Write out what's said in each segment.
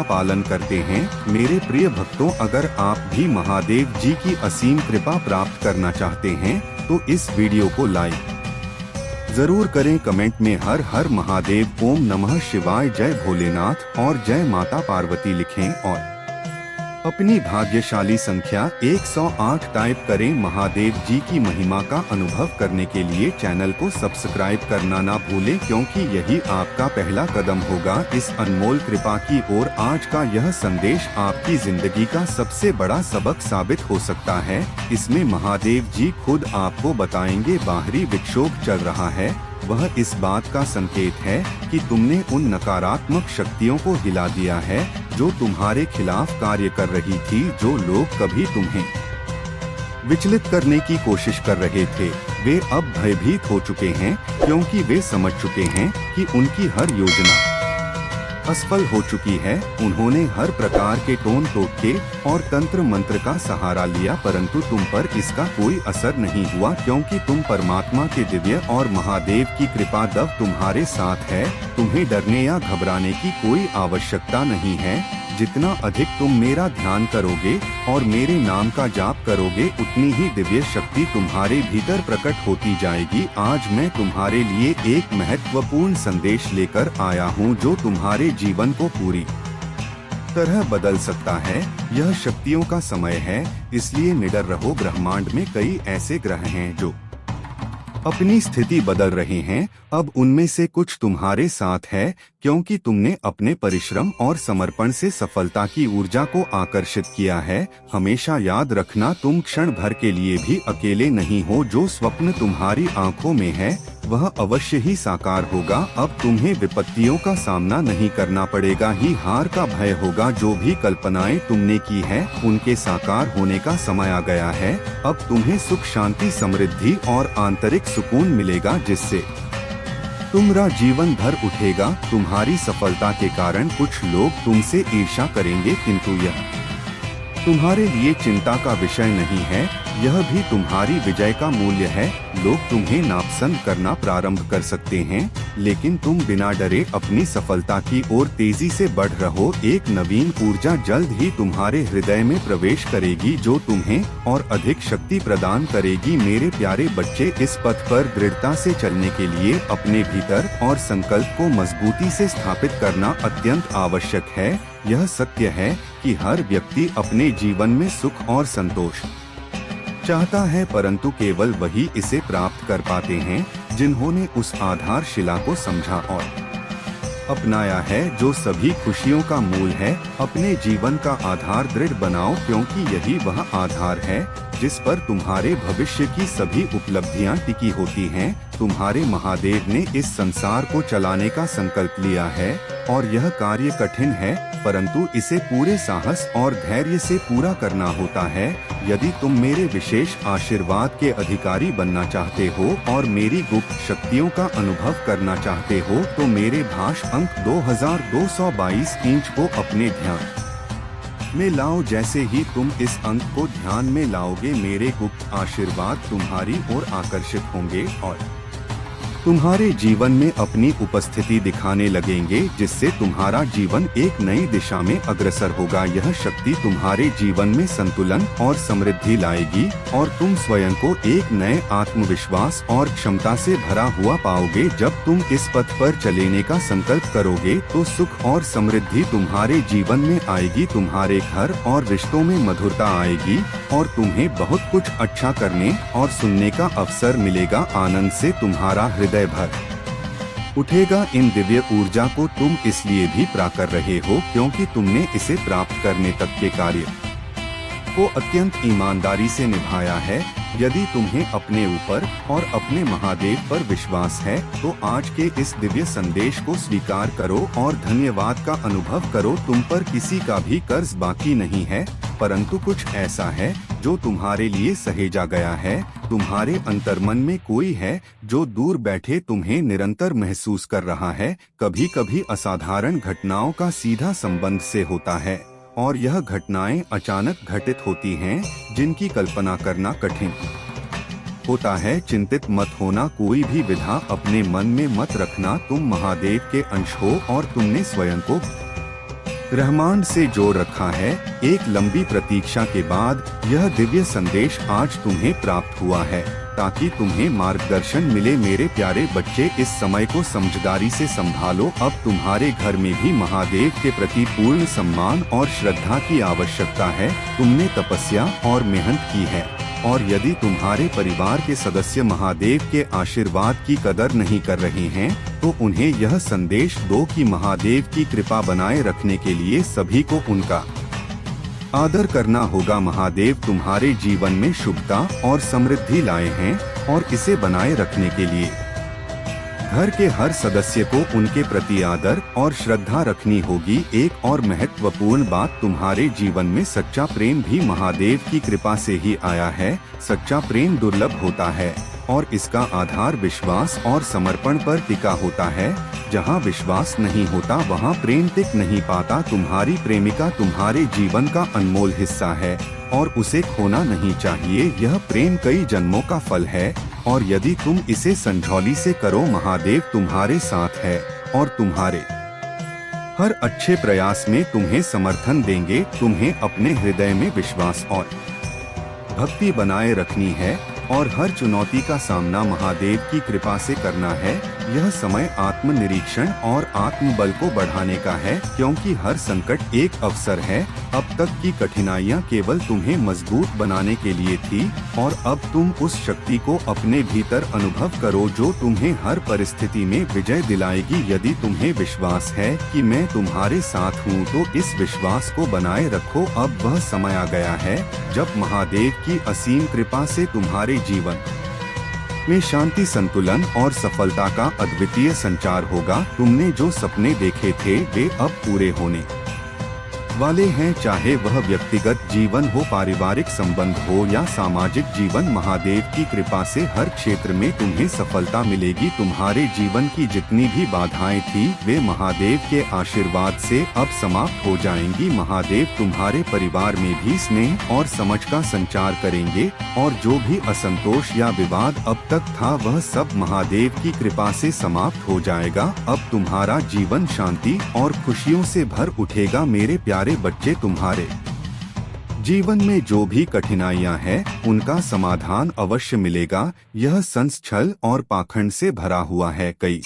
पालन करते हैं। मेरे प्रिय भक्तों, अगर आप भी महादेव जी की असीम कृपा प्राप्त करना चाहते हैं तो इस वीडियो को लाइक जरूर करें। कमेंट में हर हर महादेव, ओम नमः शिवाय, जय भोलेनाथ और जय माता पार्वती लिखें और अपनी भाग्यशाली संख्या 108 टाइप करें। महादेव जी की महिमा का अनुभव करने के लिए चैनल को सब्सक्राइब करना ना भूलें, क्योंकि यही आपका पहला कदम होगा इस अनमोल कृपा की ओर। आज का यह संदेश आपकी जिंदगी का सबसे बड़ा सबक साबित हो सकता है। इसमें महादेव जी खुद आपको बताएंगे, बाहरी विक्षोभ चल रहा है, वह इस बात का संकेत है कि तुमने उन नकारात्मक शक्तियों को हिला दिया है जो तुम्हारे खिलाफ कार्य कर रही थी। जो लोग कभी तुम्हें विचलित करने की कोशिश कर रहे थे, वे अब भयभीत हो चुके हैं, क्योंकि वे समझ चुके हैं कि उनकी हर योजना असफल हो चुकी है। उन्होंने हर प्रकार के टोन टोटके और तंत्र मंत्र का सहारा लिया, परंतु तुम पर इसका कोई असर नहीं हुआ, क्योंकि तुम परमात्मा के दिव्य और महादेव की कृपा दव तुम्हारे साथ है। तुम्हें डरने या घबराने की कोई आवश्यकता नहीं है। जितना अधिक तुम मेरा ध्यान करोगे और मेरे नाम का जाप करोगे, उतनी ही दिव्य शक्ति तुम्हारे भीतर प्रकट होती जाएगी। आज मैं तुम्हारे लिए एक महत्वपूर्ण संदेश लेकर आया हूँ जो तुम्हारे जीवन को पूरी तरह बदल सकता है। यह शक्तियों का समय है, इसलिए निडर रहो। ब्रह्मांड में कई ऐसे ग्रह हैं जो अपनी स्थिति बदल रहे हैं। अब उनमें से कुछ तुम्हारे साथ है, क्योंकि तुमने अपने परिश्रम और समर्पण से सफलता की ऊर्जा को आकर्षित किया है। हमेशा याद रखना, तुम क्षण भर के लिए भी अकेले नहीं हो। जो स्वप्न तुम्हारी आंखों में है वह अवश्य ही साकार होगा। अब तुम्हें विपत्तियों का सामना नहीं करना पड़ेगा, ही हार का भय होगा। जो भी कल्पनाएं तुमने की है उनके साकार होने का समय आ गया है। अब तुम्हें सुख, शांति, समृद्धि और आंतरिक सुकून मिलेगा, जिससे तुम्हारा जीवन भर उठेगा। तुम्हारी सफलता के कारण कुछ लोग तुमसे ईर्ष्या करेंगे, किंतु यह तुम्हारे लिए चिंता का विषय नहीं है। यह भी तुम्हारी विजय का मूल्य है। लोग तुम्हें नापसंद करना प्रारंभ कर सकते हैं, लेकिन तुम बिना डरे अपनी सफलता की ओर तेजी से बढ़ रहो। एक नवीन ऊर्जा जल्द ही तुम्हारे हृदय में प्रवेश करेगी, जो तुम्हें और अधिक शक्ति प्रदान करेगी। मेरे प्यारे बच्चे, इस पथ पर दृढ़ता से चलने के लिए अपने भीतर और संकल्प को मजबूती से स्थापित करना अत्यंत आवश्यक है। यह सत्य है कि हर व्यक्ति अपने जीवन में सुख और संतोष चाहता है, परंतु केवल वही इसे प्राप्त कर पाते हैं जिन्होंने उस आधारशिला को समझा और अपनाया है, जो सभी खुशियों का मूल है। अपने जीवन का आधार दृढ़ बनाओ, क्योंकि यही वह आधार है जिस पर तुम्हारे भविष्य की सभी उपलब्धियां टिकी होती हैं। तुम्हारे महादेव ने इस संसार को चलाने का संकल्प लिया है और यह कार्य कठिन है, परंतु इसे पूरे साहस और धैर्य से पूरा करना होता है। यदि तुम मेरे विशेष आशीर्वाद के अधिकारी बनना चाहते हो और मेरी गुप्त शक्तियों का अनुभव करना चाहते हो, तो मेरे भाष अंक 2222 इंच को अपने ध्यान में लाओ। जैसे ही तुम इस अंक को ध्यान में लाओगे, मेरे गुप्त आशीर्वाद तुम्हारी ओर आकर्षित होंगे और तुम्हारे जीवन में अपनी उपस्थिति दिखाने लगेंगे, जिससे तुम्हारा जीवन एक नई दिशा में अग्रसर होगा। यह शक्ति तुम्हारे जीवन में संतुलन और समृद्धि लाएगी और तुम स्वयं को एक नए आत्मविश्वास और क्षमता से भरा हुआ पाओगे। जब तुम इस पथ पर चलने का संकल्प करोगे तो सुख और समृद्धि तुम्हारे जीवन में आएगी। तुम्हारे घर और रिश्तों में मधुरता आएगी और तुम्हें बहुत कुछ अच्छा करने और सुनने का अवसर मिलेगा। आनंद से तुम्हारा हृदय भर उठेगा। इन दिव्य ऊर्जा को तुम इसलिए भी प्राप्त कर रहे हो, क्योंकि तुमने इसे प्राप्त करने तक के कार्य को अत्यंत ईमानदारी से निभाया है। यदि तुम्हें अपने ऊपर और अपने महादेव पर विश्वास है, तो आज के इस दिव्य संदेश को स्वीकार करो और धन्यवाद का अनुभव करो। तुम पर किसी का भी कर्ज बाकी नहीं है, परंतु कुछ ऐसा है जो तुम्हारे लिए सहेजा गया है। तुम्हारे अंतर्मन में कोई है जो दूर बैठे तुम्हें निरंतर महसूस कर रहा है। कभी कभी असाधारण घटनाओं का सीधा संबंध से होता है और यह घटनाएं अचानक घटित होती हैं, जिनकी कल्पना करना कठिन होता है। चिंतित मत होना, कोई भी विधा अपने मन में मत रखना। तुम महादेव के अंश हो और तुमने स्वयं को ब्रह्मांड से जोड़ रखा है। एक लंबी प्रतीक्षा के बाद यह दिव्य संदेश आज तुम्हें प्राप्त हुआ है, ताकि तुम्हें मार्गदर्शन मिले। मेरे प्यारे बच्चे, इस समय को समझदारी से संभालो। अब तुम्हारे घर में भी महादेव के प्रति पूर्ण सम्मान और श्रद्धा की आवश्यकता है। तुमने तपस्या और मेहनत की है, और यदि तुम्हारे परिवार के सदस्य महादेव के आशीर्वाद की कदर नहीं कर रहे हैं, तो उन्हें यह संदेश दो कि महादेव की कृपा बनाए रखने के लिए सभी को उनका आदर करना होगा। महादेव तुम्हारे जीवन में शुभता और समृद्धि लाए हैं, और इसे बनाए रखने के लिए घर के हर सदस्य को उनके प्रति आदर और श्रद्धा रखनी होगी। एक और महत्वपूर्ण बात, तुम्हारे जीवन में सच्चा प्रेम भी महादेव की कृपा से ही आया है। सच्चा प्रेम दुर्लभ होता है, और इसका आधार विश्वास और समर्पण पर टिका होता है। जहाँ विश्वास नहीं होता वहाँ प्रेम टिक नहीं पाता। तुम्हारी प्रेमिका तुम्हारे जीवन का अनमोल हिस्सा है, और उसे खोना नहीं चाहिए। यह प्रेम कई जन्मों का फल है, और यदि तुम इसे संजौली से करो, महादेव तुम्हारे साथ है और तुम्हारे हर अच्छे प्रयास में तुम्हें समर्थन देंगे। तुम्हें अपने हृदय में विश्वास और भक्ति बनाए रखनी है, और हर चुनौती का सामना महादेव की कृपा से करना है। यह समय आत्मनिरीक्षण और आत्मबल को बढ़ाने का है, क्योंकि हर संकट एक अवसर है। अब तक की कठिनाइयाँ केवल तुम्हें मजबूत बनाने के लिए थी, और अब तुम उस शक्ति को अपने भीतर अनुभव करो जो तुम्हें हर परिस्थिति में विजय दिलाएगी। यदि तुम्हें विश्वास है कि मैं तुम्हारे साथ हूँ, तो इस विश्वास को बनाए रखो। अब वह समय आ गया है जब महादेव की असीम कृपा से तुम्हारे जीवन में शांति, संतुलन और सफलता का अद्वितीय संचार होगा। तुमने जो सपने देखे थे वे अब पूरे होने वाले हैं, चाहे वह व्यक्तिगत जीवन हो, पारिवारिक संबंध हो या सामाजिक जीवन। महादेव की कृपा से हर क्षेत्र में तुम्हें सफलता मिलेगी। तुम्हारे जीवन की जितनी भी बाधाएं थी, वे महादेव के आशीर्वाद से अब समाप्त हो जाएंगी। महादेव तुम्हारे परिवार में भी स्नेह और समझ का संचार करेंगे, और जो भी असंतोष या विवाद अब तक था, वह सब महादेव की कृपा से समाप्त हो जाएगा। अब तुम्हारा जीवन शांति और खुशियों से भर उठेगा। मेरे प्यारे बच्चे, तुम्हारे जीवन में जो भी कठिनाइयां हैं, उनका समाधान अवश्य मिलेगा। यह संस, छल और पाखंड से भरा हुआ है। कई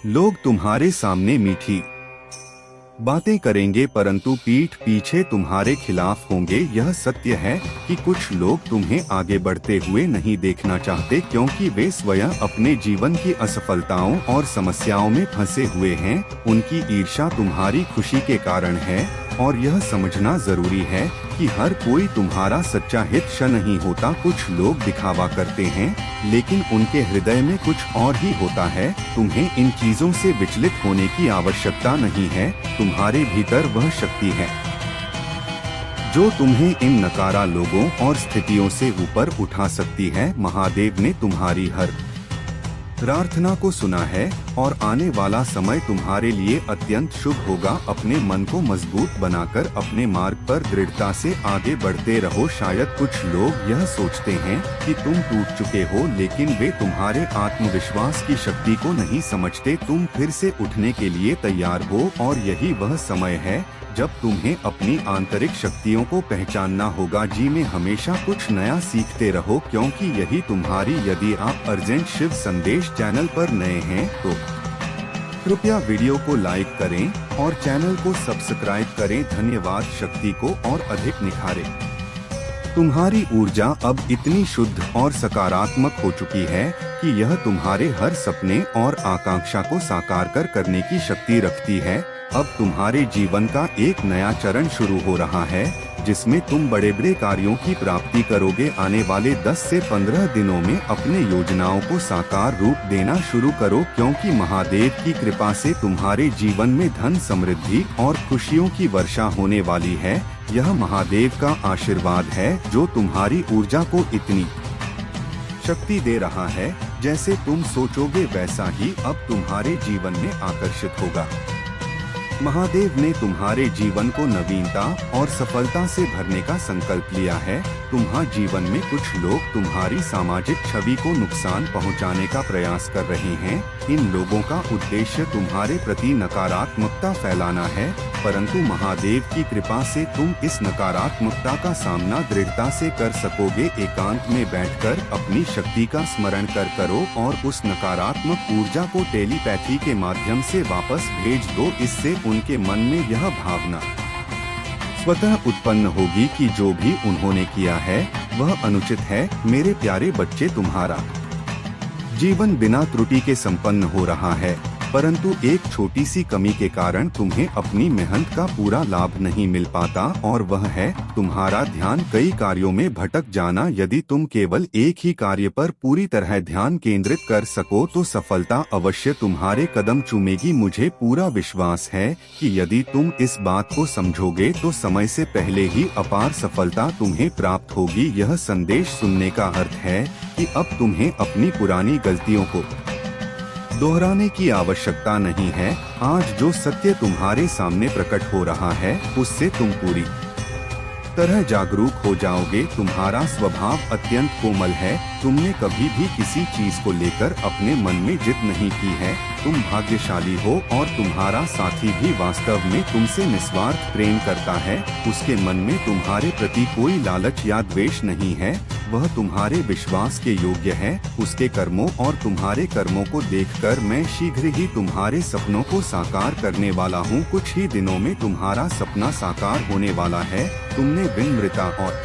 लोग तुम्हारे सामने मीठी बातें करेंगे, परंतु पीठ पीछे तुम्हारे खिलाफ होंगे। यह सत्य है कि कुछ लोग तुम्हें आगे बढ़ते हुए नहीं देखना चाहते, क्योंकि वे स्वयं अपने जीवन की असफलताओं और समस्याओं में फंसे हुए हैं। उनकी ईर्ष्या तुम्हारी खुशी के कारण है, और यह समझना जरूरी है कि हर कोई तुम्हारा सच्चा हित नहीं होता। कुछ लोग दिखावा करते हैं, लेकिन उनके हृदय में कुछ और ही होता है। तुम्हें इन चीजों से विचलित होने की आवश्यकता नहीं है। तुम्हारे भीतर वह शक्ति है जो तुम्हें इन नकारा लोगों और स्थितियों से ऊपर उठा सकती है। महादेव ने तुम्हारी हर प्रार्थना को सुना है, और आने वाला समय तुम्हारे लिए अत्यंत शुभ होगा। अपने मन को मजबूत बनाकर अपने मार्ग पर दृढ़ता से आगे बढ़ते रहो। शायद कुछ लोग यह सोचते हैं कि तुम टूट चुके हो, लेकिन वे तुम्हारे आत्मविश्वास की शक्ति को नहीं समझते। तुम फिर से उठने के लिए तैयार हो, और यही वह समय है जब तुम्हें अपनी आंतरिक शक्तियों को पहचानना होगा। जी में हमेशा कुछ नया सीखते रहो, क्योंकि यही तुम्हारी। यदि आप अर्जेंट शिव संदेश चैनल पर नए हैं, तो कृपया वीडियो को लाइक करें और चैनल को सब्सक्राइब करें। धन्यवाद। शक्ति को और अधिक निखारें। तुम्हारी ऊर्जा अब इतनी शुद्ध और सकारात्मक हो चुकी है कि यह तुम्हारे हर सपने और आकांक्षा को साकार करने की शक्ति रखती है। अब तुम्हारे जीवन का एक नया चरण शुरू हो रहा है, जिसमें तुम बड़े बड़े कार्यों की प्राप्ति करोगे। आने वाले 10 से 15 दिनों में अपने योजनाओं को साकार रूप देना शुरू करो, क्योंकि महादेव की कृपा से तुम्हारे जीवन में धन, समृद्धि और खुशियों की वर्षा होने वाली है। यह महादेव का आशीर्वाद है जो तुम्हारी ऊर्जा को इतनी शक्ति दे रहा है, जैसे तुम सोचोगे वैसा ही अब तुम्हारे जीवन में आकर्षित होगा। महादेव ने तुम्हारे जीवन को नवीनता और सफलता से भरने का संकल्प लिया है। तुम्हारे जीवन में कुछ लोग तुम्हारी सामाजिक छवि को नुकसान पहुंचाने का प्रयास कर रहे हैं। इन लोगों का उद्देश्य तुम्हारे प्रति नकारात्मकता फैलाना है, परंतु महादेव की कृपा से तुम इस नकारात्मकता का सामना दृढ़ता से कर सकोगे। एकांत में बैठकर अपनी शक्ति का स्मरण करो और उस नकारात्मक ऊर्जा को टेलीपैथी के माध्यम से वापस भेज दो। इससे उनके मन में यह भावना स्वतः उत्पन्न होगी कि जो भी उन्होंने किया है वह अनुचित है। मेरे प्यारे बच्चे, तुम्हारा जीवन बिना त्रुटि के संपन्न हो रहा है, परंतु एक छोटी सी कमी के कारण तुम्हें अपनी मेहनत का पूरा लाभ नहीं मिल पाता, और वह है तुम्हारा ध्यान कई कार्यों में भटक जाना। यदि तुम केवल एक ही कार्य पर पूरी तरह ध्यान केंद्रित कर सको तो सफलता अवश्य तुम्हारे कदम चूमेगी। मुझे पूरा विश्वास है कि यदि तुम इस बात को समझोगे तो समय से पहले ही अपार सफलता तुम्हें प्राप्त होगी। यह संदेश सुनने का अर्थ है कि अब तुम्हें अपनी पुरानी गलतियों को दोहराने की आवश्यकता नहीं है। आज जो सत्य तुम्हारे सामने प्रकट हो रहा है उससे तुम पूरी तरह जागरूक हो जाओगे। तुम्हारा स्वभाव अत्यंत कोमल है। तुमने कभी भी किसी चीज को लेकर अपने मन में जिद नहीं की है। तुम भाग्यशाली हो और तुम्हारा साथी भी वास्तव में तुमसे निस्वार्थ प्रेम करता है। उसके मन में तुम्हारे प्रति कोई लालच या द्वेष नहीं है। वह तुम्हारे विश्वास के योग्य है। उसके कर्मों और तुम्हारे कर्मों को देखकर मैं शीघ्र ही तुम्हारे सपनों को साकार करने वाला हूँ। कुछ ही दिनों में तुम्हारा सपना साकार होने वाला है। तुमने विनम्रता और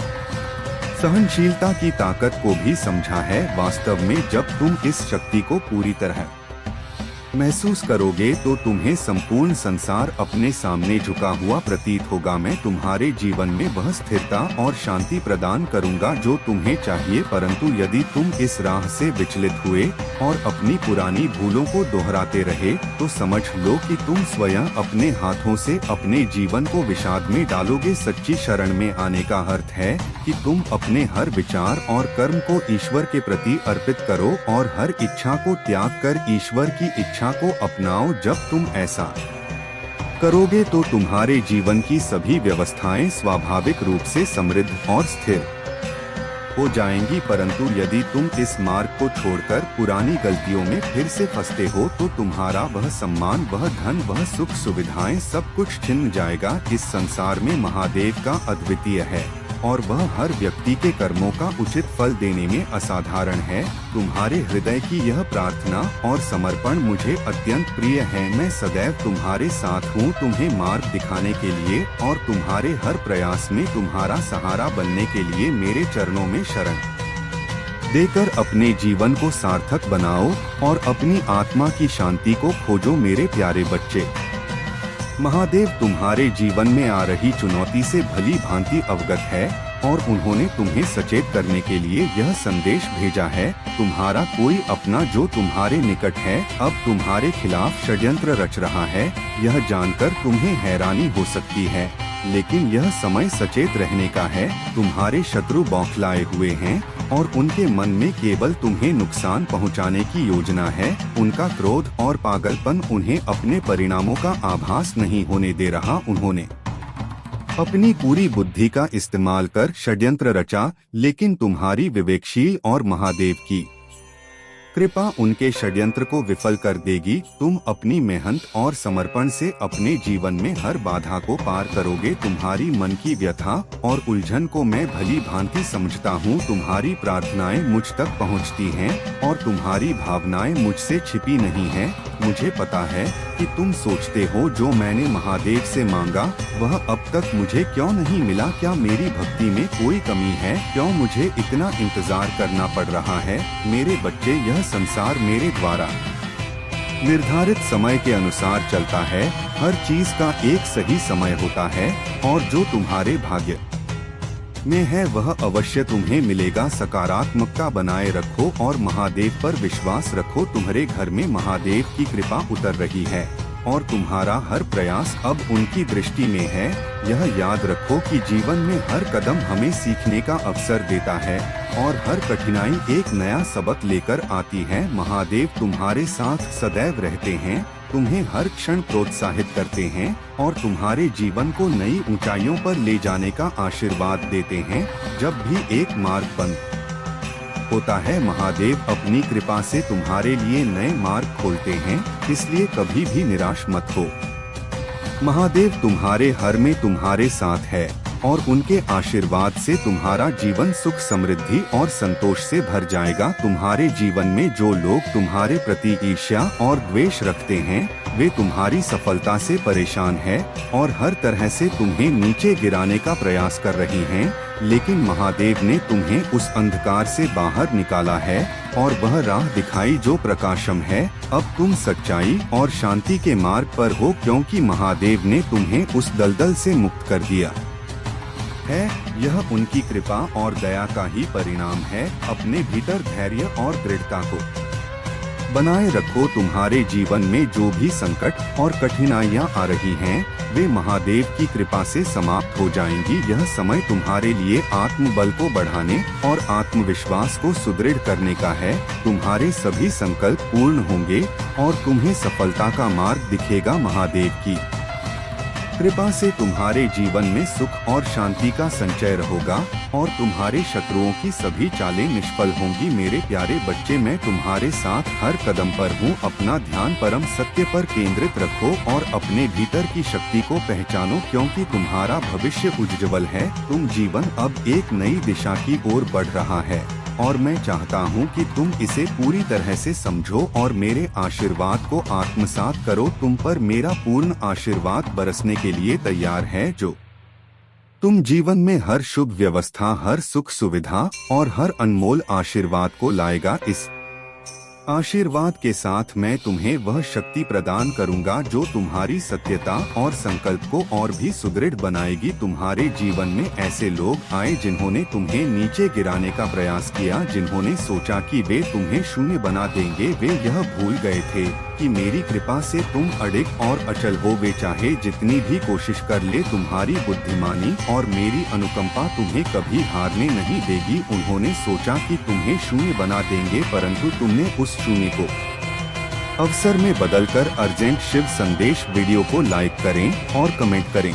सहनशीलता की ताकत को भी समझा है। वास्तव में जब तुम इस शक्ति को पूरी तरह महसूस करोगे तो तुम्हें संपूर्ण संसार अपने सामने झुका हुआ प्रतीत होगा। मैं तुम्हारे जीवन में वह स्थिरता और शांति प्रदान करूंगा जो तुम्हें चाहिए, परंतु यदि तुम इस राह से विचलित हुए और अपनी पुरानी भूलों को दोहराते रहे तो समझ लो कि तुम स्वयं अपने हाथों से अपने जीवन को विषाद में डालोगे। सच्ची शरण में आने का अर्थ है कि तुम अपने हर विचार और कर्म को ईश्वर के प्रति अर्पित करो और हर इच्छा को त्याग कर ईश्वर की इच्छा को अपनाओ। जब तुम ऐसा करोगे तो तुम्हारे जीवन की सभी व्यवस्थाएं स्वाभाविक रूप से समृद्ध और स्थिर हो जाएंगी। परंतु यदि तुम इस मार्ग को छोड़कर पुरानी गलतियों में फिर से फंसते हो तो तुम्हारा वह सम्मान, वह धन, वह सुख सुविधाएं सब कुछ छिन जाएगा। इस संसार में महादेव का अद्वितीय है और वह हर व्यक्ति के कर्मों का उचित फल देने में असाधारण है। तुम्हारे हृदय की यह प्रार्थना और समर्पण मुझे अत्यंत प्रिय है। मैं सदैव तुम्हारे साथ हूँ, तुम्हें मार्ग दिखाने के लिए और तुम्हारे हर प्रयास में तुम्हारा सहारा बनने के लिए। मेरे चरणों में शरण देकर अपने जीवन को सार्थक बनाओ और अपनी आत्मा की शांति को खोजो। मेरे प्यारे बच्चे, महादेव तुम्हारे जीवन में आ रही चुनौती से भली भांति अवगत है और उन्होंने तुम्हें सचेत करने के लिए यह संदेश भेजा है। तुम्हारा कोई अपना जो तुम्हारे निकट है अब तुम्हारे खिलाफ षड्यंत्र रच रहा है। यह जानकर तुम्हें हैरानी हो सकती है, लेकिन यह समय सचेत रहने का है। तुम्हारे शत्रु बौखलाए हुए हैं और उनके मन में केवल तुम्हें नुकसान पहुंचाने की योजना है। उनका क्रोध और पागलपन उन्हें अपने परिणामों का आभास नहीं होने दे रहा। उन्होंने अपनी पूरी बुद्धि का इस्तेमाल कर षड्यंत्र रचा, लेकिन तुम्हारी विवेकशील और महादेव की कृपा उनके षड्यंत्र को विफल कर देगी। तुम अपनी मेहनत और समर्पण से अपने जीवन में हर बाधा को पार करोगे। तुम्हारी मन की व्यथा और उलझन को मैं भली भांति समझता हूँ। तुम्हारी प्रार्थनाएं मुझ तक पहुँचती हैं और तुम्हारी भावनाएं मुझसे छिपी नहीं हैं। मुझे पता है कि तुम सोचते हो जो मैंने महादेव से मांगा वह अब तक मुझे क्यों नहीं मिला। क्या मेरी भक्ति में कोई कमी है? क्यों मुझे इतना इंतजार करना पड़ रहा है? मेरे बच्चे, यह संसार मेरे द्वारा निर्धारित समय के अनुसार चलता है। हर चीज का एक सही समय होता है और जो तुम्हारे भाग्य में है वह अवश्य तुम्हें मिलेगा। सकारात्मकता बनाए रखो और महादेव पर विश्वास रखो। तुम्हारे घर में महादेव की कृपा उतर रही है और तुम्हारा हर प्रयास अब उनकी दृष्टि में है। यह याद रखो कि जीवन में हर कदम हमें सीखने का अवसर देता है और हर कठिनाई एक नया सबक लेकर आती है। महादेव तुम्हारे साथ सदैव रहते हैं तुम्हें हर क्षण प्रोत्साहित करते हैं और तुम्हारे जीवन को नई ऊंचाइयों पर ले जाने का आशीर्वाद देते हैं। जब भी एक मार्ग बंद होता है, महादेव अपनी कृपा से तुम्हारे लिए नए मार्ग खोलते हैं, इसलिए कभी भी निराश मत हो। महादेव तुम्हारे हर में तुम्हारे साथ है और उनके आशीर्वाद से तुम्हारा जीवन सुख, समृद्धि और संतोष से भर जाएगा। तुम्हारे जीवन में जो लोग तुम्हारे प्रति ईर्ष्या और द्वेष रखते हैं, वे तुम्हारी सफलता से परेशान हैं और हर तरह से तुम्हें नीचे गिराने का प्रयास कर रही हैं, लेकिन महादेव ने तुम्हें उस अंधकार से बाहर निकाला है और वह राह दिखाई जो प्रकाशम है। अब तुम सच्चाई और शांति के मार्ग पर हो, क्योंकि महादेव ने तुम्हें उस दलदल से मुक्त कर दिया है। यह उनकी कृपा और दया का ही परिणाम है। अपने भीतर धैर्य और दृढ़ता को बनाए रखो। तुम्हारे जीवन में जो भी संकट और कठिनाइयां आ रही हैं, वे महादेव की कृपा से समाप्त हो जाएंगी। यह समय तुम्हारे लिए आत्मबल को बढ़ाने और आत्मविश्वास को सुदृढ़ करने का है। तुम्हारे सभी संकल्प पूर्ण होंगे और तुम्हें सफलता का मार्ग दिखेगा। महादेव की कृपा से तुम्हारे जीवन में सुख और शांति का संचय रहेगा और तुम्हारे शत्रुओं की सभी चालें निष्फल होंगी। मेरे प्यारे बच्चे, मैं तुम्हारे साथ हर कदम पर हूँ। अपना ध्यान परम सत्य पर केंद्रित रखो और अपने भीतर की शक्ति को पहचानो, क्योंकि तुम्हारा भविष्य उज्ज्वल है। तुम जीवन अब एक नई दिशा की ओर बढ़ रहा है और मैं चाहता हूँ कि तुम इसे पूरी तरह से समझो और मेरे आशीर्वाद को आत्मसात करो। तुम पर मेरा पूर्ण आशीर्वाद बरसने के लिए तैयार है, जो तुम जीवन में हर शुभ व्यवस्था, हर सुख सुविधा और हर अनमोल आशीर्वाद को लाएगा। इस आशीर्वाद के साथ मैं तुम्हें वह शक्ति प्रदान करूंगा जो तुम्हारी सत्यता और संकल्प को और भी सुदृढ़ बनाएगी। तुम्हारे जीवन में ऐसे लोग आए जिन्होंने तुम्हें नीचे गिराने का प्रयास किया, जिन्होंने सोचा कि वे तुम्हें शून्य बना देंगे। वे यह भूल गए थे कि मेरी कृपा से तुम अडिग और अचल हो। वे चाहे जितनी भी कोशिश कर ले, तुम्हारी बुद्धिमानी और मेरी अनुकंपा तुम्हें कभी हारने नहीं देगी। उन्होंने सोचा कि तुम्हें शून्य बना देंगे, परंतु तुमने उस शून्य को अवसर में बदलकर अर्जेंट शिव संदेश वीडियो को लाइक करें और कमेंट करें।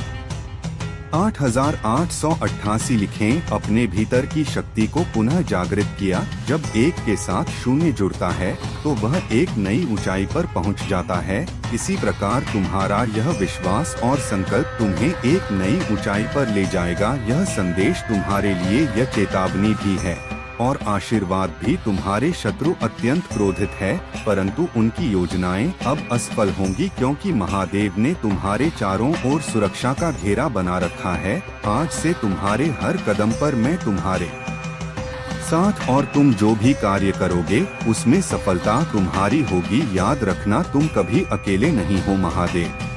8888 लिखें। अपने भीतर की शक्ति को पुनः जागृत किया। जब एक के साथ शून्य जुड़ता है तो वह एक नई ऊंचाई पर पहुंच जाता है। इसी प्रकार तुम्हारा यह विश्वास और संकल्प तुम्हें एक नई ऊंचाई पर ले जाएगा। यह संदेश तुम्हारे लिए यह चेतावनी भी है और आशीर्वाद भी। तुम्हारे शत्रु अत्यंत क्रोधित है, परंतु उनकी योजनाएं अब असफल होंगी, क्योंकि महादेव ने तुम्हारे चारों ओर सुरक्षा का घेरा बना रखा है। आज से तुम्हारे हर कदम पर मैं तुम्हारे साथ और तुम जो भी कार्य करोगे उसमें सफलता तुम्हारी होगी। याद रखना, तुम कभी अकेले नहीं हो। महादेव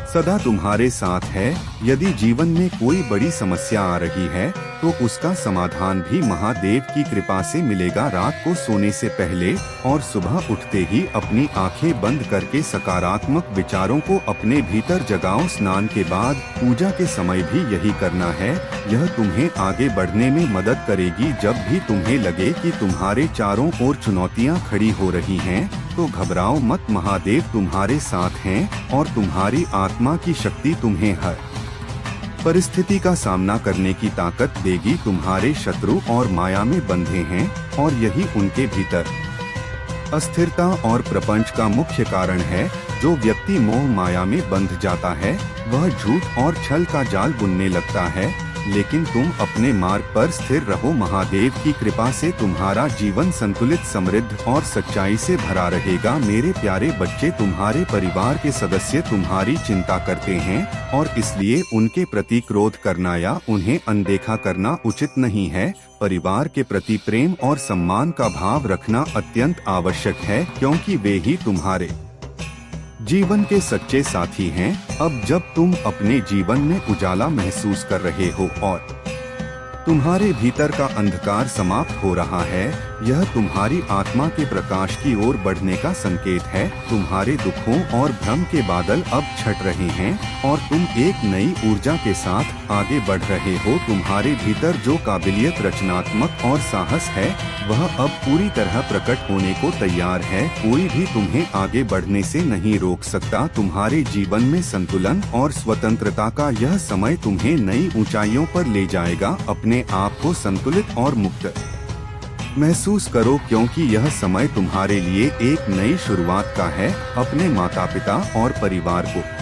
सदा तुम्हारे साथ है। यदि जीवन में कोई बड़ी समस्या आ रही है तो उसका समाधान भी महादेव की कृपा से मिलेगा। रात को सोने से पहले और सुबह उठते ही अपनी आंखें बंद करके सकारात्मक विचारों को अपने भीतर जगाओ। स्नान के बाद पूजा के समय भी यही करना है। यह तुम्हें आगे बढ़ने में मदद करेगी। जब भी तुम्हें लगे कि तुम्हारे चारों ओर चुनौतियां खड़ी हो रही हैं, तो घबराओ मत। महादेव तुम्हारे साथ हैं और तुम्हारी आत्मा की शक्ति तुम्हें हर परिस्थिति का सामना करने की ताकत देगी। तुम्हारे शत्रु और माया में बंधे हैं और यही उनके भीतर अस्थिरता और प्रपंच का मुख्य कारण है। जो व्यक्ति मोह माया में बंध जाता है वह झूठ और छल का जाल बुनने लगता है, लेकिन तुम अपने मार्ग पर स्थिर रहो। महादेव की कृपा से तुम्हारा जीवन संतुलित, समृद्ध और सच्चाई से भरा रहेगा। मेरे प्यारे बच्चे, तुम्हारे परिवार के सदस्य तुम्हारी चिंता करते हैं और इसलिए उनके प्रति क्रोध करना या उन्हें अनदेखा करना उचित नहीं है। परिवार के प्रति प्रेम और सम्मान का भाव रखना अत्यंत आवश्यक है, क्योंकि वे ही तुम्हारे जीवन के सच्चे साथी हैं। अब जब तुम अपने जीवन में उजाला महसूस कर रहे हो और तुम्हारे भीतर का अंधकार समाप्त हो रहा है। यह तुम्हारी आत्मा के प्रकाश की ओर बढ़ने का संकेत है। तुम्हारे दुखों और भ्रम के बादल अब छट रहे हैं और तुम एक नई ऊर्जा के साथ आगे बढ़ रहे हो। तुम्हारे भीतर जो काबिलियत, रचनात्मक और साहस है वह अब पूरी तरह प्रकट होने को तैयार है। कोई भी तुम्हें आगे बढ़ने से नहीं रोक सकता। तुम्हारे जीवन में संतुलन और स्वतंत्रता का यह समय तुम्हें नई ऊंचाइयों पर ले जाएगा। अपने आप को संतुलित और मुक्त महसूस करो, क्योंकि यह समय तुम्हारे लिए एक नई शुरुआत का है। अपने माता पिता और परिवार को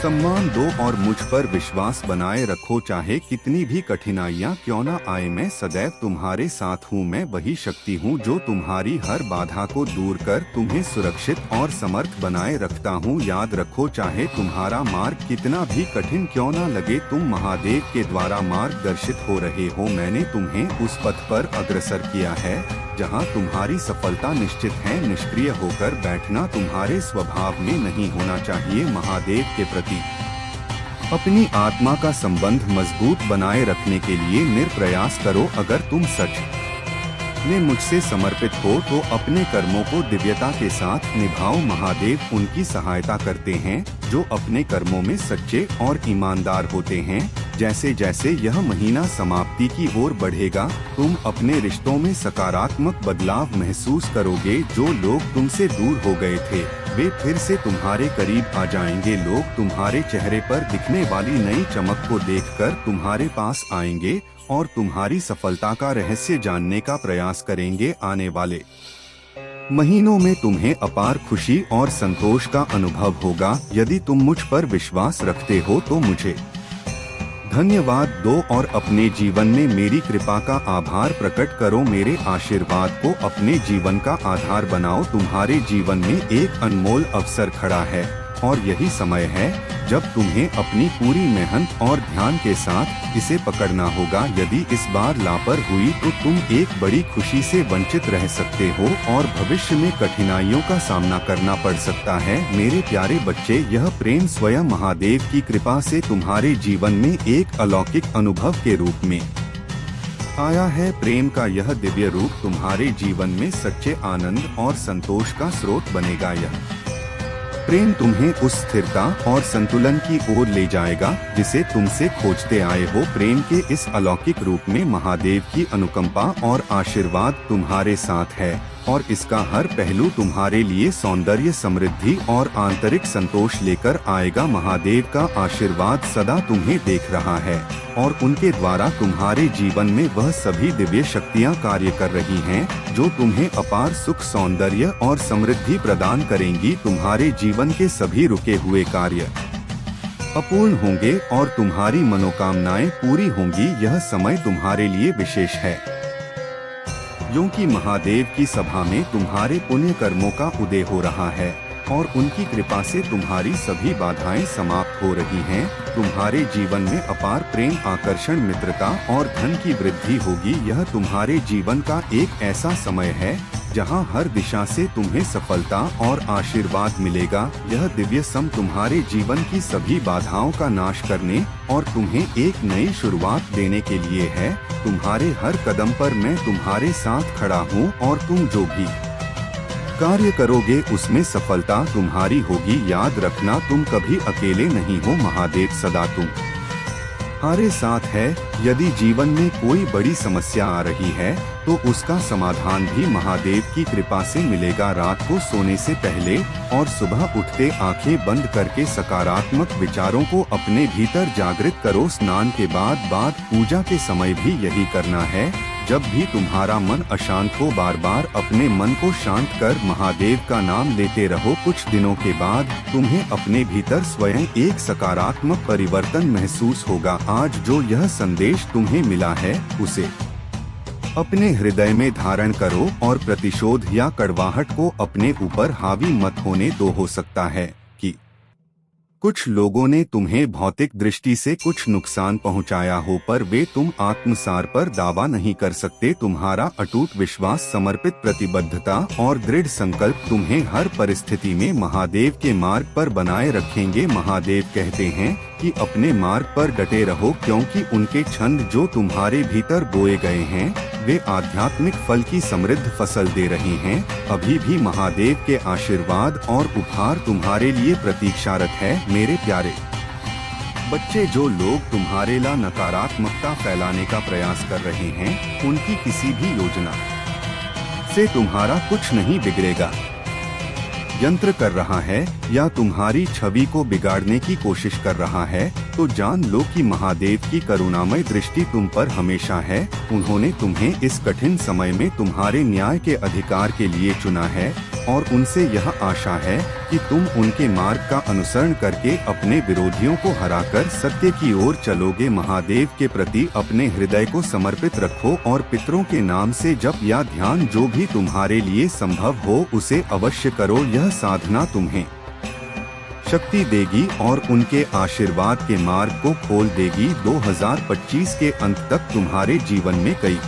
सम्मान दो और मुझ पर विश्वास बनाए रखो। चाहे कितनी भी कठिनाइयां क्यों न आए, मैं सदैव तुम्हारे साथ हूँ। मैं वही शक्ति हूँ जो तुम्हारी हर बाधा को दूर कर तुम्हें सुरक्षित और समर्थ बनाए रखता हूँ। याद रखो, चाहे तुम्हारा मार्ग कितना भी कठिन क्यों न लगे, तुम महादेव के द्वारा मार्गदर्शित हो रहे हो। मैंने तुम्हें उस पथ पर अग्रसर किया है जहाँ तुम्हारी सफलता निश्चित है। निष्क्रिय होकर बैठना तुम्हारे स्वभाव में नहीं होना चाहिए। महादेव के प्रति अपनी आत्मा का संबंध मजबूत बनाए रखने के लिए निर्प्रयास करो। अगर तुम सच में मुझसे समर्पित हो तो अपने कर्मों को दिव्यता के साथ निभाओ। महादेव उनकी सहायता करते हैं जो अपने कर्मों में सच्चे और ईमानदार होते हैं। जैसे जैसे यह महीना समाप्ति की ओर बढ़ेगा, तुम अपने रिश्तों में सकारात्मक बदलाव महसूस करोगे। जो लोग तुमसे दूर हो गए थे वे फिर से तुम्हारे करीब आ जाएंगे। लोग तुम्हारे चेहरे पर दिखने वाली नई चमक को देखकर तुम्हारे पास आएंगे और तुम्हारी सफलता का रहस्य जानने का प्रयास करेंगे। आने वाले महीनों में तुम्हें अपार खुशी और संतोष का अनुभव होगा। यदि तुम मुझ पर विश्वास रखते हो तो मुझे धन्यवाद दो और अपने जीवन में मेरी कृपा का आभार प्रकट करो। मेरे आशीर्वाद को अपने जीवन का आधार बनाओ। तुम्हारे जीवन में एक अनमोल अवसर खड़ा है और यही समय है जब तुम्हें अपनी पूरी मेहनत और ध्यान के साथ इसे पकड़ना होगा। यदि इस बार लापरवाही हुई तो तुम एक बड़ी खुशी से वंचित रह सकते हो और भविष्य में कठिनाइयों का सामना करना पड़ सकता है। मेरे प्यारे बच्चे, यह प्रेम स्वयं महादेव की कृपा से तुम्हारे जीवन में एक अलौकिक अनुभव के रूप में आया है। प्रेम का यह दिव्य रूप तुम्हारे जीवन में सच्चे आनंद और संतोष का स्रोत बनेगा। यह प्रेम तुम्हें उस स्थिरता और संतुलन की ओर ले जाएगा जिसे तुमसे खोजते आए हो। प्रेम के इस अलौकिक रूप में महादेव की अनुकंपा और आशीर्वाद तुम्हारे साथ है और इसका हर पहलू तुम्हारे लिए सौंदर्य, समृद्धि और आंतरिक संतोष लेकर आएगा। महादेव का आशीर्वाद सदा तुम्हें देख रहा है और उनके द्वारा तुम्हारे जीवन में वह सभी दिव्य शक्तियां कार्य कर रही हैं जो तुम्हें अपार सुख, सौंदर्य और समृद्धि प्रदान करेंगी। तुम्हारे जीवन के सभी रुके हुए कार्य अपूर्ण होंगे और तुम्हारी मनोकामनाएं पूरी होंगी। यह समय तुम्हारे लिए विशेष है क्योंकि महादेव की सभा में तुम्हारे पुण्य कर्मों का उदय हो रहा है और उनकी कृपा से तुम्हारी सभी बाधाएं समाप्त हो रही हैं। तुम्हारे जीवन में अपार प्रेम, आकर्षण, मित्रता और धन की वृद्धि होगी। यह तुम्हारे जीवन का एक ऐसा समय है जहां हर दिशा से तुम्हें सफलता और आशीर्वाद मिलेगा। यह दिव्य सम तुम्हारे जीवन की सभी बाधाओं का नाश करने और तुम्हें एक नई शुरुआत देने के लिए है। तुम्हारे हर कदम पर मैं तुम्हारे साथ खड़ा हूँ और तुम जो भी कार्य करोगे उसमें सफलता तुम्हारी होगी। याद रखना, तुम कभी अकेले नहीं हो। महादेव सदा तुम्हारे साथ है। यदि जीवन में कोई बड़ी समस्या आ रही है तो उसका समाधान भी महादेव की कृपा से मिलेगा। रात को सोने से पहले और सुबह उठते आंखें बंद करके सकारात्मक विचारों को अपने भीतर जागृत करो। स्नान के बाद पूजा के समय भी यही करना है। जब भी तुम्हारा मन अशांत हो, बार बार अपने मन को शांत कर महादेव का नाम लेते रहो। कुछ दिनों के बाद तुम्हें अपने भीतर स्वयं एक सकारात्मक परिवर्तन महसूस होगा। आज जो यह संदेश तुम्हें मिला है उसे अपने हृदय में धारण करो और प्रतिशोध या कड़वाहट को अपने ऊपर हावी मत होने दो। हो सकता है कि कुछ लोगों ने तुम्हें भौतिक दृष्टि से कुछ नुकसान पहुंचाया हो, पर वे तुम आत्मसार पर दावा नहीं कर सकते। तुम्हारा अटूट विश्वास, समर्पित प्रतिबद्धता और दृढ़ संकल्प तुम्हें हर परिस्थिति में महादेव के मार्ग पर बनाए रखेंगे। महादेव कहते हैं कि अपने मार्ग पर डटे रहो, क्योंकि उनके छंद जो तुम्हारे भीतर बोए गए हैं वे आध्यात्मिक फल की समृद्ध फसल दे रहे हैं। अभी भी महादेव के आशीर्वाद और उपहार तुम्हारे लिए प्रतीक्षारत है। मेरे प्यारे बच्चे, जो लोग तुम्हारे ला नकारात्मकता फैलाने का प्रयास कर रहे हैं, उनकी किसी भी योजना से तुम्हारा कुछ नहीं बिगड़ेगा। यंत्र कर रहा है या तुम्हारी छवि को बिगाड़ने की कोशिश कर रहा है, तो जान लो कि महादेव की करुणामय दृष्टि तुम पर हमेशा है। उन्होंने तुम्हें इस कठिन समय में तुम्हारे न्याय के अधिकार के लिए चुना है और उनसे यह आशा है कि तुम उनके मार्ग का अनुसरण करके अपने विरोधियों को हराकर सत्य की ओर चलोगे। महादेव के प्रति अपने हृदय को समर्पित रखो और पितरों के नाम से जप या ध्यान, जो भी तुम्हारे लिए संभव हो उसे अवश्य करो। यह साधना तुम्हें शक्ति देगी और उनके आशीर्वाद के मार्ग को खोल देगी। 2025 के अंत तक तुम्हारे जीवन में कई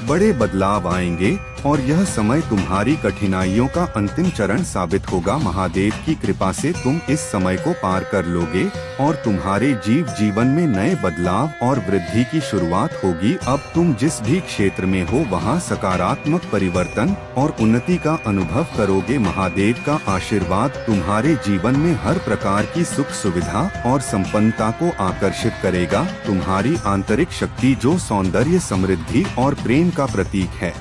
बड़े बदलाव आएंगे और यह समय तुम्हारी कठिनाइयों का अंतिम चरण साबित होगा। महादेव की कृपा से तुम इस समय को पार कर लोगे और तुम्हारे जीवन में नए बदलाव और वृद्धि की शुरुआत होगी। अब तुम जिस भी क्षेत्र में हो वहां सकारात्मक परिवर्तन और उन्नति का अनुभव करोगे। महादेव का आशीर्वाद तुम्हारे जीवन में हर प्रकार की सुख सुविधा और संपन्नता को आकर्षित करेगा। तुम्हारी आंतरिक शक्ति, जो सौंदर्य, समृद्धि और प्रेम का प्रतीक है,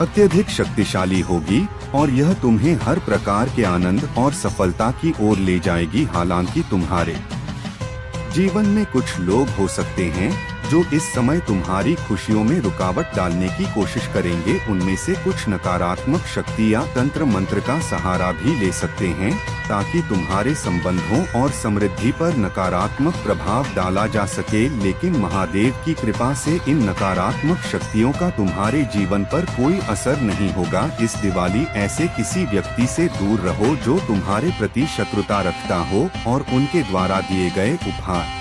अत्यधिक शक्तिशाली होगी और यह तुम्हें हर प्रकार के आनंद और सफलता की ओर ले जाएगी। हालांकि तुम्हारे जीवन में कुछ लोग हो सकते हैं जो इस समय तुम्हारी खुशियों में रुकावट डालने की कोशिश करेंगे। उनमें से कुछ नकारात्मक शक्ति या तंत्र मंत्र का सहारा भी ले सकते हैं ताकि तुम्हारे संबंधों और समृद्धि पर नकारात्मक प्रभाव डाला जा सके। लेकिन महादेव की कृपा से इन नकारात्मक शक्तियों का तुम्हारे जीवन पर कोई असर नहीं होगा। इस दिवाली ऐसे किसी व्यक्ति से दूर रहो जो तुम्हारे प्रति शत्रुता रखता हो और उनके द्वारा दिए गए उपहार,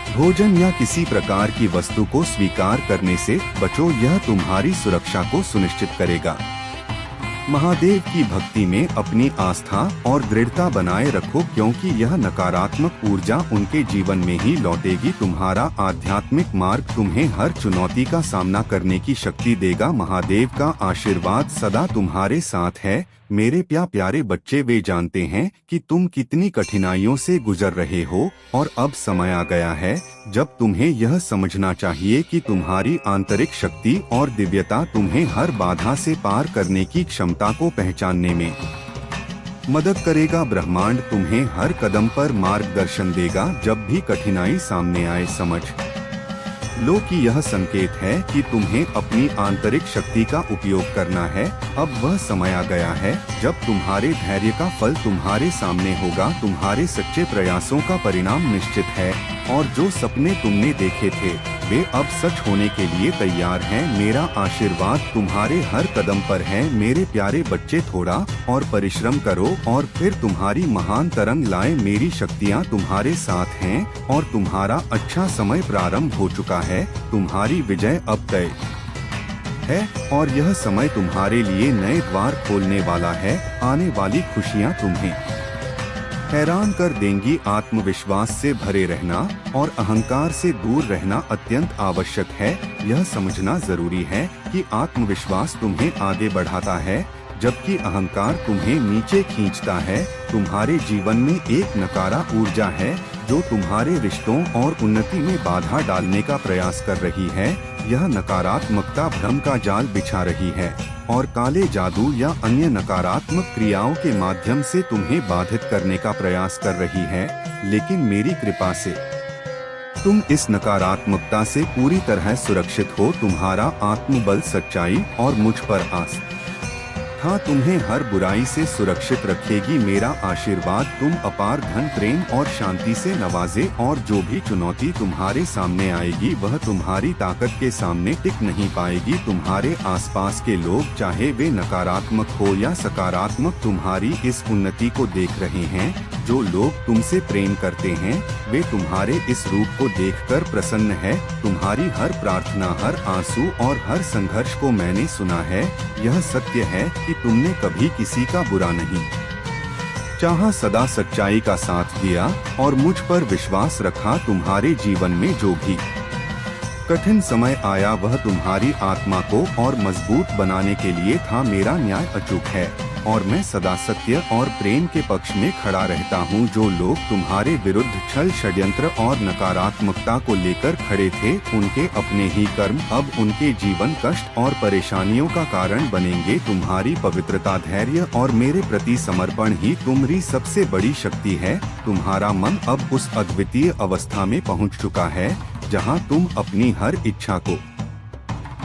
भोजन या किसी प्रकार की वस्तु को स्वीकार करने से बचो। यह तुम्हारी सुरक्षा को सुनिश्चित करेगा। महादेव की भक्ति में अपनी आस्था और दृढ़ता बनाए रखो, क्योंकि यह नकारात्मक ऊर्जा उनके जीवन में ही लौटेगी। तुम्हारा आध्यात्मिक मार्ग तुम्हें हर चुनौती का सामना करने की शक्ति देगा। महादेव का आशीर्वाद सदा तुम्हारे साथ है। मेरे प्यारे बच्चे, वे जानते हैं कि तुम कितनी कठिनाइयों से गुजर रहे हो और अब समय आ गया है जब तुम्हें यह समझना चाहिए कि तुम्हारी आंतरिक शक्ति और दिव्यता तुम्हें हर बाधा से पार करने की क्षमता को पहचानने में मदद करेगा। ब्रह्मांड तुम्हें हर कदम पर मार्गदर्शन देगा। जब भी कठिनाई सामने आए, समझ लो कि यह संकेत है कि तुम्हें अपनी आंतरिक शक्ति का उपयोग करना है। अब वह समय आ गया है जब तुम्हारे धैर्य का फल तुम्हारे सामने होगा। तुम्हारे सच्चे प्रयासों का परिणाम निश्चित है और जो सपने तुमने देखे थे वे अब सच होने के लिए तैयार हैं। मेरा आशीर्वाद तुम्हारे हर कदम पर है। मेरे प्यारे बच्चे, थोड़ा और परिश्रम करो और फिर तुम्हारी महान तरंग लाए। मेरी शक्तियाँ तुम्हारे साथ हैं और तुम्हारा अच्छा समय प्रारंभ हो चुका है। तुम्हारी विजय अब तय है और यह समय तुम्हारे लिए नए द्वार खोलने वाला है। आने वाली खुशियाँ तुम्हें हैरान कर देंगी। आत्मविश्वास से भरे रहना और अहंकार से दूर रहना अत्यंत आवश्यक है। यह समझना जरूरी है कि आत्मविश्वास तुम्हें आगे बढ़ाता है जबकि अहंकार तुम्हें नीचे खींचता है। तुम्हारे जीवन में एक नकारा ऊर्जा है जो तुम्हारे रिश्तों और उन्नति में बाधा डालने का प्रयास कर रही है। यह नकारात्मकता भ्रम का जाल बिछा रही है और काले जादू या अन्य नकारात्मक क्रियाओं के माध्यम से तुम्हें बाधित करने का प्रयास कर रही है। लेकिन मेरी कृपा से तुम इस नकारात्मकता से पूरी तरह सुरक्षित हो। तुम्हारा आत्मबल, सच्चाई और मुझ पर आस्था था तुम्हें हर बुराई से सुरक्षित रखेगी। मेरा आशीर्वाद तुम अपार धन, प्रेम और शांति से नवाजे, और जो भी चुनौती तुम्हारे सामने आएगी वह तुम्हारी ताकत के सामने टिक नहीं पाएगी। तुम्हारे आसपास के लोग, चाहे वे नकारात्मक हो या सकारात्मक, तुम्हारी इस उन्नति को देख रहे हैं। जो लोग तुमसे प्रेम करते हैं वे तुम्हारे इस रूप को देखकर प्रसन्न है। तुम्हारी हर प्रार्थना, हर आंसू और हर संघर्ष को मैंने सुना है। यह सत्य है कि तुमने कभी किसी का बुरा नहीं चाहा, सदा सच्चाई का साथ दिया और मुझ पर विश्वास रखा। तुम्हारे जीवन में जो भी कठिन समय आया वह तुम्हारी आत्मा को और मजबूत बनाने के लिए था। मेरा न्याय अचूक है और मैं सदा सत्य और प्रेम के पक्ष में खड़ा रहता हूँ। जो लोग तुम्हारे विरुद्ध छल, षड्यंत्र और नकारात्मकता को लेकर खड़े थे, उनके अपने ही कर्म अब उनके जीवन कष्ट और परेशानियों का कारण बनेंगे। तुम्हारी पवित्रता, धैर्य और मेरे प्रति समर्पण ही तुम्हारी सबसे बड़ी शक्ति है। तुम्हारा मन अब उस अद्वितीय अवस्था में पहुँच चुका है जहाँ तुम अपनी हर इच्छा को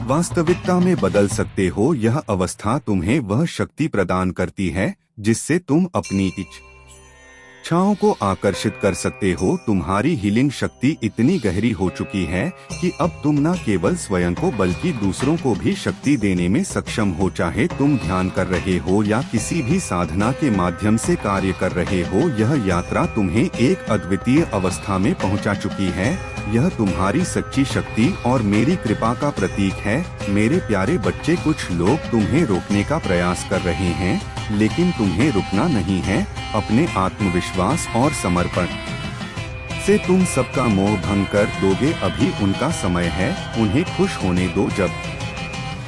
वास्तविकता में बदल सकते हो। यह अवस्था तुम्हें वह शक्ति प्रदान करती है जिससे तुम अपनी इच्छाओं को आकर्षित कर सकते हो। तुम्हारी हीलिंग शक्ति इतनी गहरी हो चुकी है कि अब तुम न केवल स्वयं को बल्कि दूसरों को भी शक्ति देने में सक्षम हो। चाहे तुम ध्यान कर रहे हो या किसी भी साधना के माध्यम से कार्य कर रहे हो, यह यात्रा तुम्हें एक अद्वितीय अवस्था में पहुंचा चुकी है। यह तुम्हारी सच्ची शक्ति और मेरी कृपा का प्रतीक है। मेरे प्यारे बच्चे, कुछ लोग तुम्हें रोकने का प्रयास कर रहे हैं, लेकिन तुम्हें रुकना नहीं है। अपने आत्मविश्वास और समर्पण से तुम सबका मोह भंग कर दोगे। अभी उनका समय है, उन्हें खुश होने दो। जब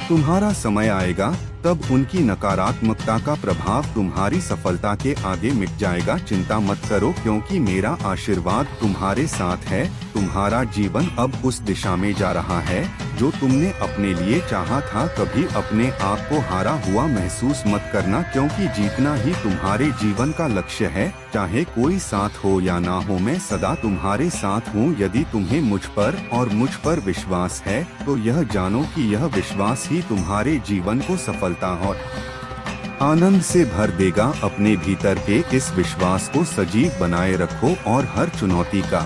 तुम्हारा समय आएगा तब उनकी नकारात्मकता का प्रभाव तुम्हारी सफलता के आगे मिट जाएगा। चिंता मत करो, क्योंकि मेरा आशीर्वाद तुम्हारे साथ है। तुम्हारा जीवन अब उस दिशा में जा रहा है जो तुमने अपने लिए चाहा था। कभी अपने आप को हारा हुआ महसूस मत करना, क्योंकि जीतना ही तुम्हारे जीवन का लक्ष्य है। चाहे कोई साथ हो या ना हो, मैं सदा तुम्हारे साथ हूँ। यदि तुम्हें मुझ पर और मुझ पर विश्वास है तो यह जानो कि यह विश्वास ही तुम्हारे जीवन को सफलता और आनंद से भर देगा। अपने भीतर के इस विश्वास को सजीव बनाए रखो और हर चुनौती का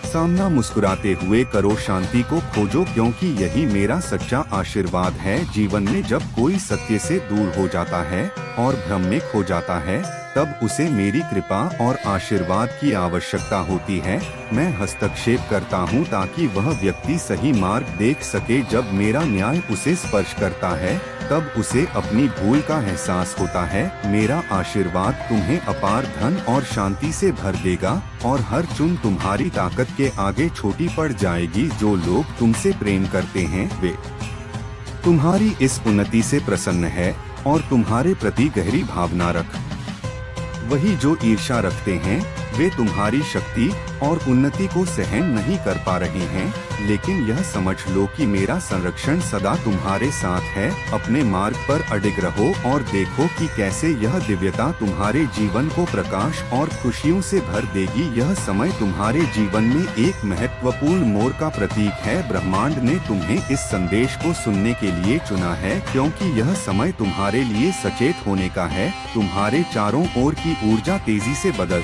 सामना मुस्कुराते हुए करो। शांति को खोजो, क्योंकि यही मेरा सच्चा आशीर्वाद है। जीवन में जब कोई सत्य से दूर हो जाता है और भ्रम में खो जाता है, तब उसे मेरी कृपा और आशीर्वाद की आवश्यकता होती है। मैं हस्तक्षेप करता हूँ ताकि वह व्यक्ति सही मार्ग देख सके। जब मेरा न्याय उसे स्पर्श करता है तब उसे अपनी भूल का एहसास होता है। मेरा आशीर्वाद तुम्हें अपार धन और शांति से भर देगा और हर चुन तुम्हारी ताकत के आगे छोटी पड़ जाएगी। जो लोग तुमसे प्रेम करते हैं वे तुम्हारी इस उन्नति से प्रसन्न है और तुम्हारे प्रति गहरी भावना रख। वही जो ईर्ष्या रखते हैं वे तुम्हारी शक्ति और उन्नति को सहन नहीं कर पा रहे हैं। लेकिन यह समझ लो कि मेरा संरक्षण सदा तुम्हारे साथ है। अपने मार्ग पर अडिग रहो और देखो कि कैसे यह दिव्यता तुम्हारे जीवन को प्रकाश और खुशियों से भर देगी। यह समय तुम्हारे जीवन में एक महत्वपूर्ण मोड़ का प्रतीक है। ब्रह्मांड ने तुम्हें इस संदेश को सुनने के लिए चुना है, क्योंकि यह समय तुम्हारे लिए सचेत होने का है। तुम्हारे चारों ओर की ऊर्जा तेजी से बदल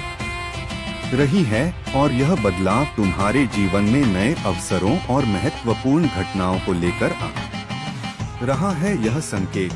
रही है और यह बदलाव तुम्हारे जीवन में नए अवसरों और महत्वपूर्ण घटनाओं को लेकर आ रहा है। यह संकेत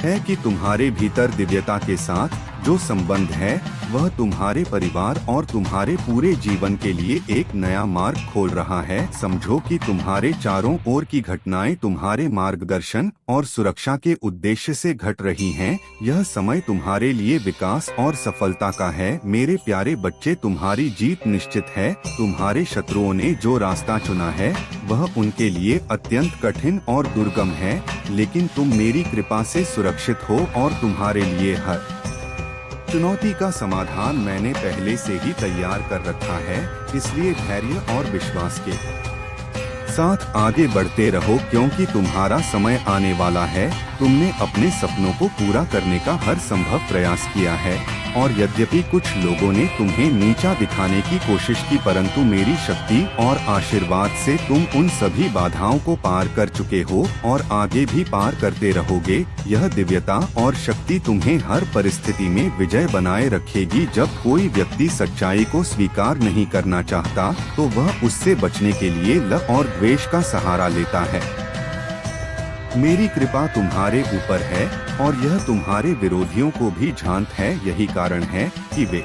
है कि तुम्हारे भीतर दिव्यता के साथ जो संबंध है वह तुम्हारे परिवार और तुम्हारे पूरे जीवन के लिए एक नया मार्ग खोल रहा है। समझो कि तुम्हारे चारों ओर की घटनाएं तुम्हारे मार्गदर्शन और सुरक्षा के उद्देश्य से घट रही हैं। यह समय तुम्हारे लिए विकास और सफलता का है। मेरे प्यारे बच्चे, तुम्हारी जीत निश्चित है। तुम्हारे शत्रुओं ने जो रास्ता चुना है वह उनके लिए अत्यंत कठिन और दुर्गम है, लेकिन तुम मेरी कृपा से सुरक्षित हो और तुम्हारे लिए हर चुनौती का समाधान मैंने पहले से ही तैयार कर रखा है। इसलिए धैर्य और विश्वास के साथ आगे बढ़ते रहो, क्योंकि तुम्हारा समय आने वाला है। तुमने अपने सपनों को पूरा करने का हर संभव प्रयास किया है, और यद्यपि कुछ लोगों ने तुम्हें नीचा दिखाने की कोशिश की, परंतु मेरी शक्ति और आशीर्वाद से तुम उन सभी बाधाओं को पार कर चुके हो और आगे भी पार करते रहोगे। यह दिव्यता और शक्ति तुम्हें हर परिस्थिति में विजय बनाए रखेगी। जब कोई व्यक्ति सच्चाई को स्वीकार नहीं करना चाहता तो वह उससे बचने के लिए लव और द्वेष का सहारा लेता है। मेरी कृपा तुम्हारे ऊपर है और यह तुम्हारे विरोधियों को भी झांत है। यही कारण है कि वे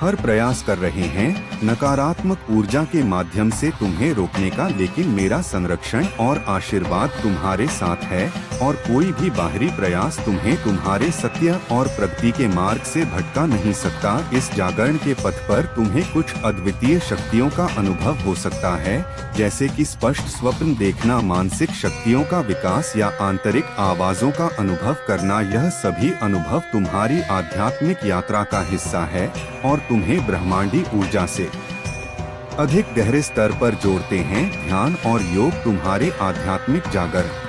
हर प्रयास कर रहे हैं नकारात्मक ऊर्जा के माध्यम से तुम्हें रोकने का, लेकिन मेरा संरक्षण और आशीर्वाद तुम्हारे साथ है और कोई भी बाहरी प्रयास तुम्हें तुम्हारे सत्य और प्रगति के मार्ग से भटका नहीं सकता। इस जागरण के पथ पर तुम्हें कुछ अद्वितीय शक्तियों का अनुभव हो सकता है, जैसे कि स्पष्ट स्वप्न देखना, मानसिक शक्तियों का विकास या आंतरिक आवाजों का अनुभव करना। यह सभी अनुभव तुम्हारी आध्यात्मिक यात्रा का हिस्सा है और तुम्हें ब्रह्मांडी ऊर्जा से अधिक गहरे स्तर पर जोड़ते हैं। ध्यान और योग तुम्हारे आध्यात्मिक जागरण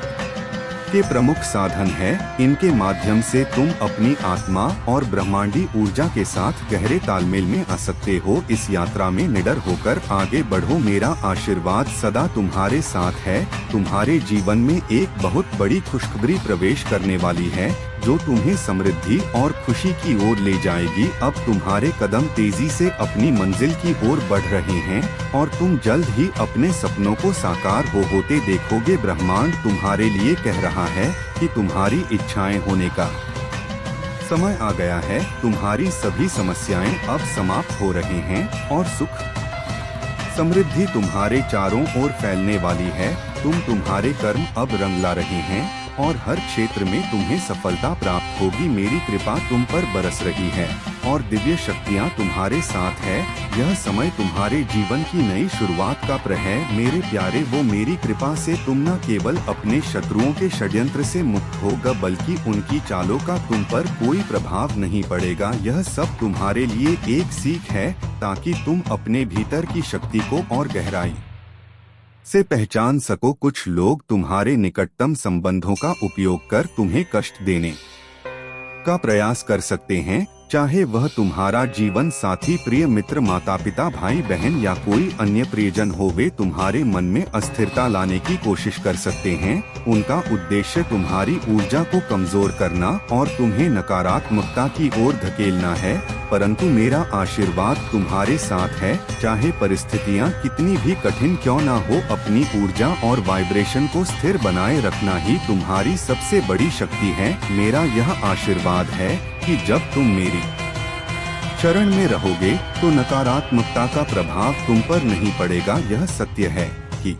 के प्रमुख साधन है। इनके माध्यम से तुम अपनी आत्मा और ब्रह्मांडी ऊर्जा के साथ गहरे तालमेल में आ सकते हो। इस यात्रा में निडर होकर आगे बढ़ो। मेरा आशीर्वाद सदा तुम्हारे साथ है। तुम्हारे जीवन में एक बहुत बड़ी खुशखबरी प्रवेश करने वाली है जो तुम्हें समृद्धि और खुशी की ओर ले जाएगी। अब तुम्हारे कदम तेजी से अपनी मंजिल की ओर बढ़ रहे हैं और तुम जल्द ही अपने सपनों को साकार होते देखोगे। ब्रह्मांड तुम्हारे लिए कह रहा है कि तुम्हारी इच्छाएं होने का समय आ गया है। तुम्हारी सभी समस्याएं अब समाप्त हो रही हैं और सुख समृद्धि तुम्हारे चारों ओर फैलने वाली है। तुम्हारे कर्म अब रंग ला रहे हैं और हर क्षेत्र में तुम्हें सफलता प्राप्त होगी। मेरी कृपा तुम पर बरस रही है और दिव्य शक्तियाँ तुम्हारे साथ है। यह समय तुम्हारे जीवन की नई शुरुआत का है। मेरे प्यारे, वो मेरी कृपा से तुम न केवल अपने शत्रुओं के षड्यंत्र से मुक्त होगा, बल्कि उनकी चालों का तुम पर कोई प्रभाव नहीं पड़ेगा। यह सब तुम्हारे लिए एक सीख है ताकि तुम अपने भीतर की शक्ति को और गहराई से पहचान सको। कुछ लोग तुम्हारे निकटतम संबंधों का उपयोग कर तुम्हें कष्ट देने का प्रयास कर सकते हैं, चाहे वह तुम्हारा जीवन साथी, प्रिय मित्र, माता पिता, भाई बहन या कोई अन्य प्रियजन हो। वे तुम्हारे मन में अस्थिरता लाने की कोशिश कर सकते हैं। उनका उद्देश्य तुम्हारी ऊर्जा को कमजोर करना और तुम्हें नकारात्मकता की ओर धकेलना है, परंतु मेरा आशीर्वाद तुम्हारे साथ है। चाहे परिस्थितियां कितनी भी कठिन क्यों ना हो, अपनी ऊर्जा और वाइब्रेशन को स्थिर बनाए रखना ही तुम्हारी सबसे बड़ी शक्ति है। मेरा यह आशीर्वाद है कि जब तुम मेरी शरण में रहोगे तो नकारात्मकता का प्रभाव तुम पर नहीं पड़ेगा। यह सत्य है कि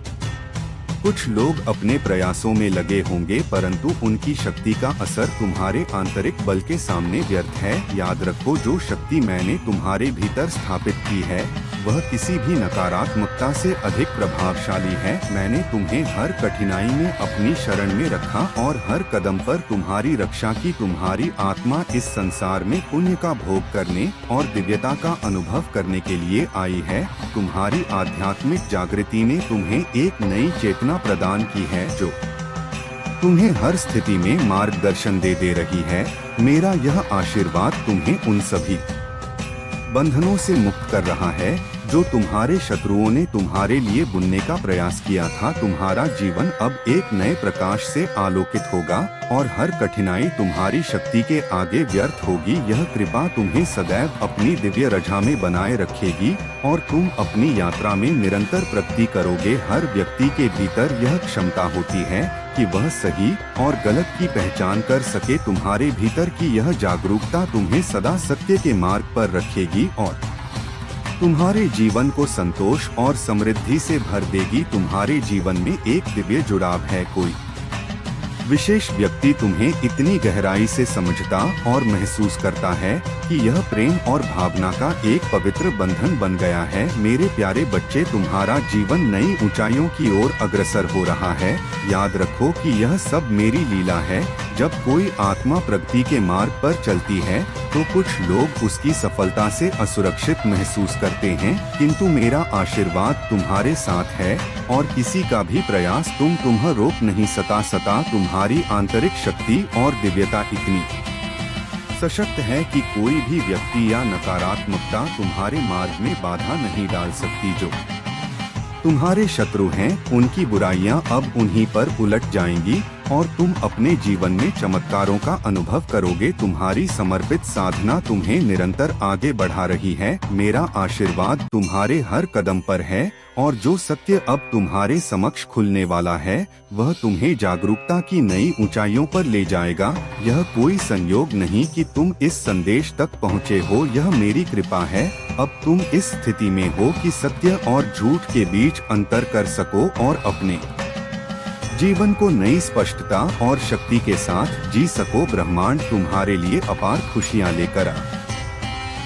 कुछ लोग अपने प्रयासों में लगे होंगे, परंतु उनकी शक्ति का असर तुम्हारे आंतरिक बल के सामने व्यर्थ है। याद रखो, जो शक्ति मैंने तुम्हारे भीतर स्थापित की है वह किसी भी नकारात्मकता से अधिक प्रभावशाली है। मैंने तुम्हें हर कठिनाई में अपनी शरण में रखा और हर कदम पर तुम्हारी रक्षा की। तुम्हारी आत्मा इस संसार में पुण्य का भोग करने और दिव्यता का अनुभव करने के लिए आई है। तुम्हारी आध्यात्मिक जागृति ने तुम्हें एक नई चेतना प्रदान की है जो तुम्हें हर स्थिति में मार्गदर्शन दे रही है। मेरा यह आशीर्वाद तुम्हें उन सभी बंधनों से मुक्त कर रहा है जो तुम्हारे शत्रुओं ने तुम्हारे लिए बुनने का प्रयास किया था। तुम्हारा जीवन अब एक नए प्रकाश से आलोकित होगा और हर कठिनाई तुम्हारी शक्ति के आगे व्यर्थ होगी। यह कृपा तुम्हें सदैव अपनी दिव्य रजा में बनाए रखेगी और तुम अपनी यात्रा में निरंतर प्रगति करोगे। हर व्यक्ति के भीतर यह क्षमता होती है कि वह सही और गलत की पहचान कर सके। तुम्हारे भीतर की यह जागरूकता तुम्हें सदा सत्य के मार्ग पर रखेगी और तुम्हारे जीवन को संतोष और समृद्धि से भर देगी। तुम्हारे जीवन में एक दिव्य जुड़ाव है। कोई विशेष व्यक्ति तुम्हें इतनी गहराई से समझता और महसूस करता है कि यह प्रेम और भावना का एक पवित्र बंधन बन गया है। मेरे प्यारे बच्चे, तुम्हारा जीवन नई ऊंचाइयों की ओर अग्रसर हो रहा है। याद रखो कि यह सब मेरी लीला है। जब कोई आत्मा प्रगति के मार्ग पर चलती है तो कुछ लोग उसकी सफलता से असुरक्षित महसूस करते हैं, किंतु मेरा आशीर्वाद तुम्हारे साथ है और किसी का भी प्रयास तुम्हें रोक नहीं सता। तुम्हारी आंतरिक शक्ति और दिव्यता इतनी सशक्त है कि कोई भी व्यक्ति या नकारात्मकता तुम्हारे मार्ग में बाधा नहीं डाल सकती। जो तुम्हारे शत्रु हैं, उनकी बुराइयां अब उन्हीं पर उलट जाएंगी और तुम अपने जीवन में चमत्कारों का अनुभव करोगे। तुम्हारी समर्पित साधना तुम्हें निरंतर आगे बढ़ा रही है। मेरा आशीर्वाद तुम्हारे हर कदम पर है और जो सत्य अब तुम्हारे समक्ष खुलने वाला है वह तुम्हें जागरूकता की नई ऊंचाइयों पर ले जाएगा। यह कोई संयोग नहीं कि तुम इस संदेश तक पहुँचे हो, यह मेरी कृपा है। अब तुम इस स्थिति में हो कि सत्य और झूठ के बीच अंतर कर सको और अपने जीवन को नई स्पष्टता और शक्ति के साथ जी सको। ब्रह्मांड तुम्हारे लिए अपार खुशियां लेकर आ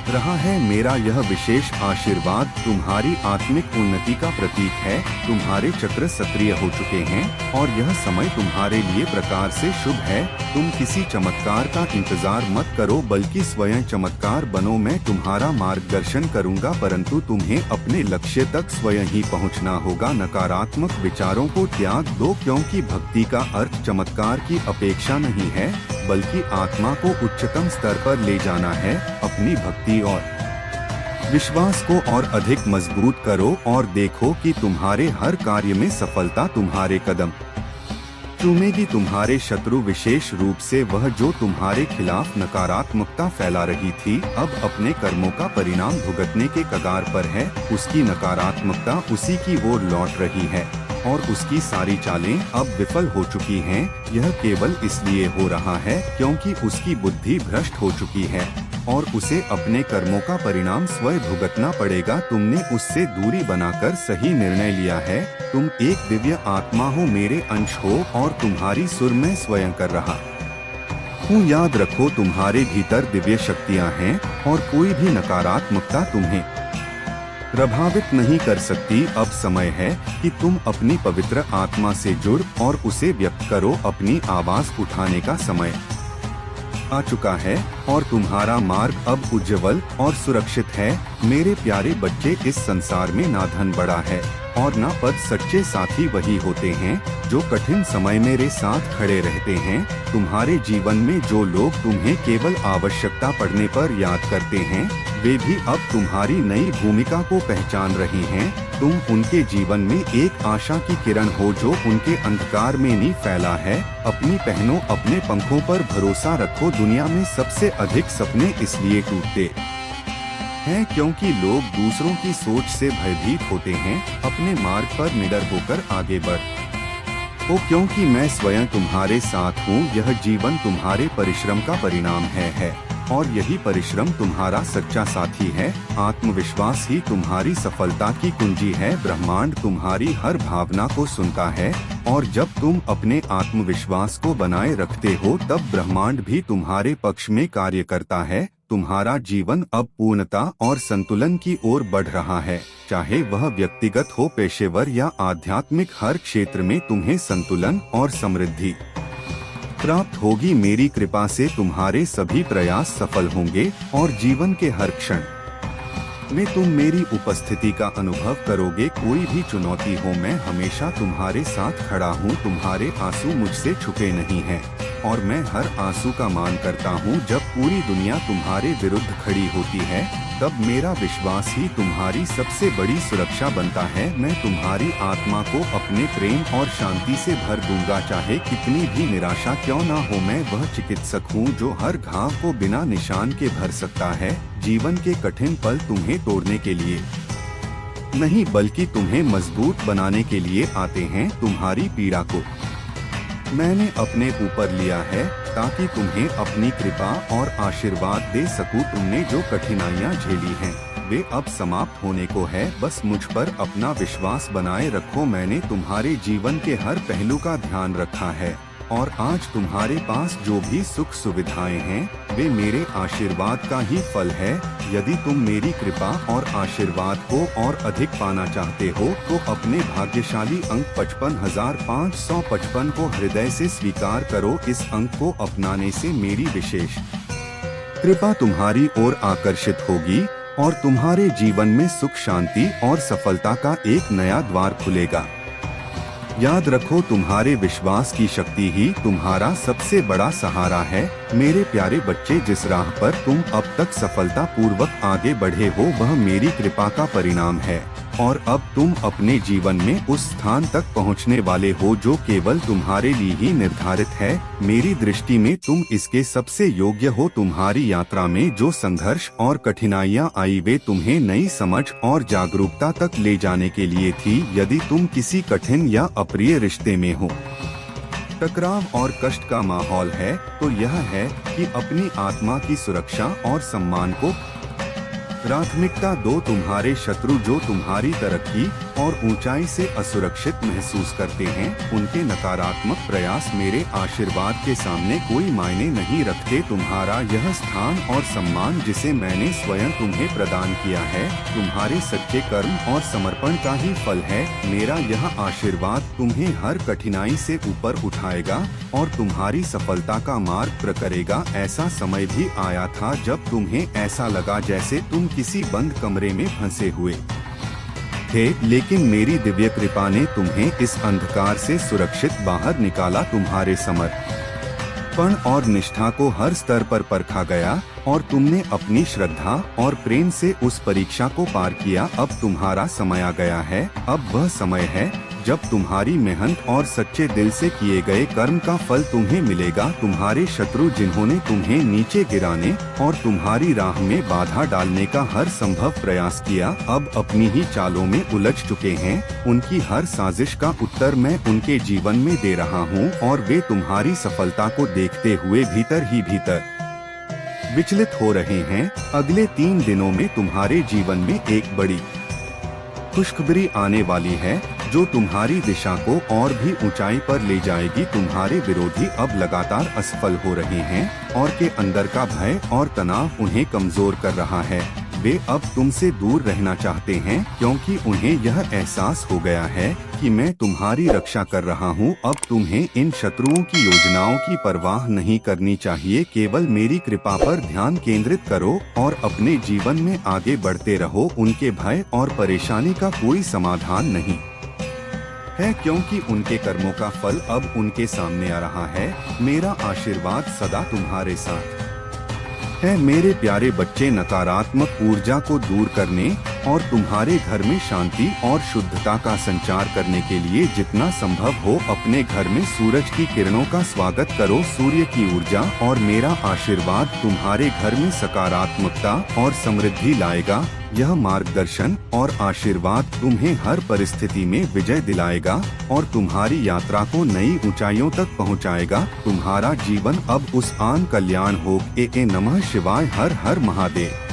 रहा है। मेरा यह विशेष आशीर्वाद तुम्हारी आत्मिक उन्नति का प्रतीक है। तुम्हारे चक्र सक्रिय हो चुके हैं और यह समय तुम्हारे लिए प्रकार से शुभ है। तुम किसी चमत्कार का इंतजार मत करो, बल्कि स्वयं चमत्कार बनो। मैं तुम्हारा मार्गदर्शन करूंगा, परंतु तुम्हें अपने लक्ष्य तक स्वयं ही पहुंचना होगा। नकारात्मक विचारों को त्याग दो, क्योंकि भक्ति का अर्थ चमत्कार की अपेक्षा नहीं है, बल्कि आत्मा को उच्चतम स्तर पर ले जाना है। अपनी भक्ति और विश्वास को और अधिक मजबूत करो और देखो कि तुम्हारे हर कार्य में सफलता तुम्हारे कदम चूमेगी। तुम्हारे शत्रु, विशेष रूप से वह जो तुम्हारे खिलाफ नकारात्मकता फैला रही थी, अब अपने कर्मों का परिणाम भुगतने के कगार पर है। उसकी नकारात्मकता उसी की ओर लौट रही है और उसकी सारी चालें अब विफल हो चुकी हैं। यह केवल इसलिए हो रहा है क्योंकि उसकी बुद्धि भ्रष्ट हो चुकी है और उसे अपने कर्मों का परिणाम स्वयं भुगतना पड़ेगा। तुमने उससे दूरी बनाकर सही निर्णय लिया है। तुम एक दिव्य आत्मा हो, मेरे अंश हो और तुम्हारी सुर मैं स्वयं कर रहा हूँ। याद रखो, तुम्हारे भीतर दिव्य शक्तियाँ हैं और कोई भी नकारात्मकता तुम्हें प्रभावित नहीं कर सकती। अब समय है कि तुम अपनी पवित्र आत्मा से जुड़ और उसे व्यक्त करो। अपनी आवाज उठाने का समय आ चुका है और तुम्हारा मार्ग अब उज्जवल और सुरक्षित है। मेरे प्यारे बच्चे, इस संसार में ना धन बड़ा है और ना पद। सच्चे साथी वही होते हैं जो कठिन समय मेरे साथ खड़े रहते हैं। तुम्हारे जीवन में जो लोग तुम्हें केवल आवश्यकता पड़ने पर याद करते हैं, वे भी अब तुम्हारी नई भूमिका को पहचान रहे हैं। तुम उनके जीवन में एक आशा की किरण हो जो उनके अंधकार में नहीं फैला है। अपनी पहनों, अपने पंखों पर भरोसा रखो। दुनिया में सबसे अधिक सपने इसलिए टूटते हैं क्योंकि लोग दूसरों की सोच से भयभीत होते हैं। अपने मार्ग पर निडर होकर आगे बढ़ो, क्योंकि मैं स्वयं तुम्हारे साथ हूँ। यह जीवन तुम्हारे परिश्रम का परिणाम है और यही परिश्रम तुम्हारा सच्चा साथी है। आत्मविश्वास ही तुम्हारी सफलता की कुंजी है। ब्रह्मांड तुम्हारी हर भावना को सुनता है और जब तुम अपने आत्मविश्वास को बनाए रखते हो, तब ब्रह्मांड भी तुम्हारे पक्ष में कार्य करता है। तुम्हारा जीवन अब पूर्णता और संतुलन की ओर बढ़ रहा है। चाहे वह व्यक्तिगत हो, पेशेवर या आध्यात्मिक, हर क्षेत्र में तुम्हें संतुलन और समृद्धि प्राप्त होगी। मेरी कृपा से तुम्हारे सभी प्रयास सफल होंगे और जीवन के हर क्षण में तुम मेरी उपस्थिति का अनुभव करोगे। कोई भी चुनौती हो, मैं हमेशा तुम्हारे साथ खड़ा हूँ। तुम्हारे आंसू मुझसे छुपे नहीं हैं और मैं हर आंसू का मान करता हूँ। जब पूरी दुनिया तुम्हारे विरुद्ध खड़ी होती है, तब मेरा विश्वास ही तुम्हारी सबसे बड़ी सुरक्षा बनता है। मैं तुम्हारी आत्मा को अपने प्रेम और शांति से भर दूंगा। चाहे कितनी भी निराशा क्यों ना हो, मैं वह चिकित्सक हूँ जो हर घाव को बिना निशान के भर सकता है। जीवन के कठिन पल तुम्हें तोड़ने के लिए नहीं, बल्कि तुम्हें मजबूत बनाने के लिए आते हैं। तुम्हारी पीड़ा को मैंने अपने ऊपर लिया है ताकि तुम्हें अपनी कृपा और आशीर्वाद दे सकूं। तुमने जो कठिनाइयां झेली हैं, वे अब समाप्त होने को है। बस मुझ पर अपना विश्वास बनाए रखो। मैंने तुम्हारे जीवन के हर पहलू का ध्यान रखा है और आज तुम्हारे पास जो भी सुख सुविधाएं हैं, वे मेरे आशीर्वाद का ही फल है। यदि तुम मेरी कृपा और आशीर्वाद को और अधिक पाना चाहते हो, तो अपने भाग्यशाली अंक 55,555 को हृदय से स्वीकार करो। इस अंक को अपनाने से मेरी विशेष कृपा तुम्हारी ओर आकर्षित होगी और तुम्हारे जीवन में सुख, शांति और सफलता का एक नया द्वार खुलेगा। याद रखो, तुम्हारे विश्वास की शक्ति ही तुम्हारा सबसे बड़ा सहारा है। मेरे प्यारे बच्चे, जिस राह पर तुम अब तक सफलता पूर्वक आगे बढ़े हो वह मेरी कृपा का परिणाम है, और अब तुम अपने जीवन में उस स्थान तक पहुंचने वाले हो जो केवल तुम्हारे लिए ही निर्धारित है। मेरी दृष्टि में तुम इसके सबसे योग्य हो। तुम्हारी यात्रा में जो संघर्ष और कठिनाइयां आई वे तुम्हें नई समझ और जागरूकता तक ले जाने के लिए थी। यदि तुम किसी कठिन या अप्रिय रिश्ते में हो, टकराव और कष्ट का माहौल है, तो यह है कि अपनी आत्मा की सुरक्षा और सम्मान को प्राथमिकता दो। तुम्हारे शत्रु जो तुम्हारी तरक्की और ऊंचाई से असुरक्षित महसूस करते हैं, उनके नकारात्मक प्रयास मेरे आशीर्वाद के सामने कोई मायने नहीं रखते। तुम्हारा यह स्थान और सम्मान जिसे मैंने स्वयं तुम्हें प्रदान किया है, तुम्हारे सच्चे कर्म और समर्पण का ही फल है। मेरा यह आशीर्वाद तुम्हें हर कठिनाई से ऊपर उठाएगा और तुम्हारी सफलता का मार्ग प्रशस्त करेगा। ऐसा समय भी आया था जब तुम्हें ऐसा लगा जैसे तुम किसी बंद कमरे में फंसे हुए थे, लेकिन मेरी दिव्य कृपा ने तुम्हें इस अंधकार से सुरक्षित बाहर निकाला। तुम्हारे समर्पण और निष्ठा को हर स्तर पर परखा गया और तुमने अपनी श्रद्धा और प्रेम से उस परीक्षा को पार किया। अब तुम्हारा समय आ गया है। अब वह समय है जब तुम्हारी मेहनत और सच्चे दिल से किए गए कर्म का फल तुम्हें मिलेगा। तुम्हारे शत्रु जिन्होंने तुम्हें नीचे गिराने और तुम्हारी राह में बाधा डालने का हर संभव प्रयास किया, अब अपनी ही चालों में उलझ चुके हैं। उनकी हर साजिश का उत्तर मैं उनके जीवन में दे रहा हूँ और वे तुम्हारी सफलता को देखते हुए भीतर ही भीतर विचलित हो रहे हैं। अगले 3 दिनों में तुम्हारे जीवन में एक बड़ी खुशखबरी आने वाली है जो तुम्हारी दिशा को और भी ऊंचाई पर ले जाएगी। तुम्हारे विरोधी अब लगातार असफल हो रहे हैं और के अंदर का भय और तनाव उन्हें कमजोर कर रहा है। वे अब तुमसे दूर रहना चाहते हैं क्योंकि उन्हें यह एहसास हो गया है कि मैं तुम्हारी रक्षा कर रहा हूं। अब तुम्हें इन शत्रुओं की योजनाओं की परवाह नहीं करनी चाहिए। केवल मेरी कृपा पर ध्यान केंद्रित करो और अपने जीवन में आगे बढ़ते रहो। उनके भय और परेशानी का कोई समाधान नहीं है क्योंकि उनके कर्मों का फल अब उनके सामने आ रहा है। मेरा आशीर्वाद सदा तुम्हारे साथ है। मेरे प्यारे बच्चे, नकारात्मक ऊर्जा को दूर करने और तुम्हारे घर में शांति और शुद्धता का संचार करने के लिए जितना संभव हो अपने घर में सूरज की किरणों का स्वागत करो। सूर्य की ऊर्जा और मेरा आशीर्वाद तुम्हारे घर में सकारात्मकता और समृद्धि लाएगा। यह मार्गदर्शन और आशीर्वाद तुम्हें हर परिस्थिति में विजय दिलाएगा और तुम्हारी यात्रा को नई ऊंचाइयों तक पहुंचाएगा। तुम्हारा जीवन अब उस आन कल्याण हो। नमः शिवाय। हर हर महादेव।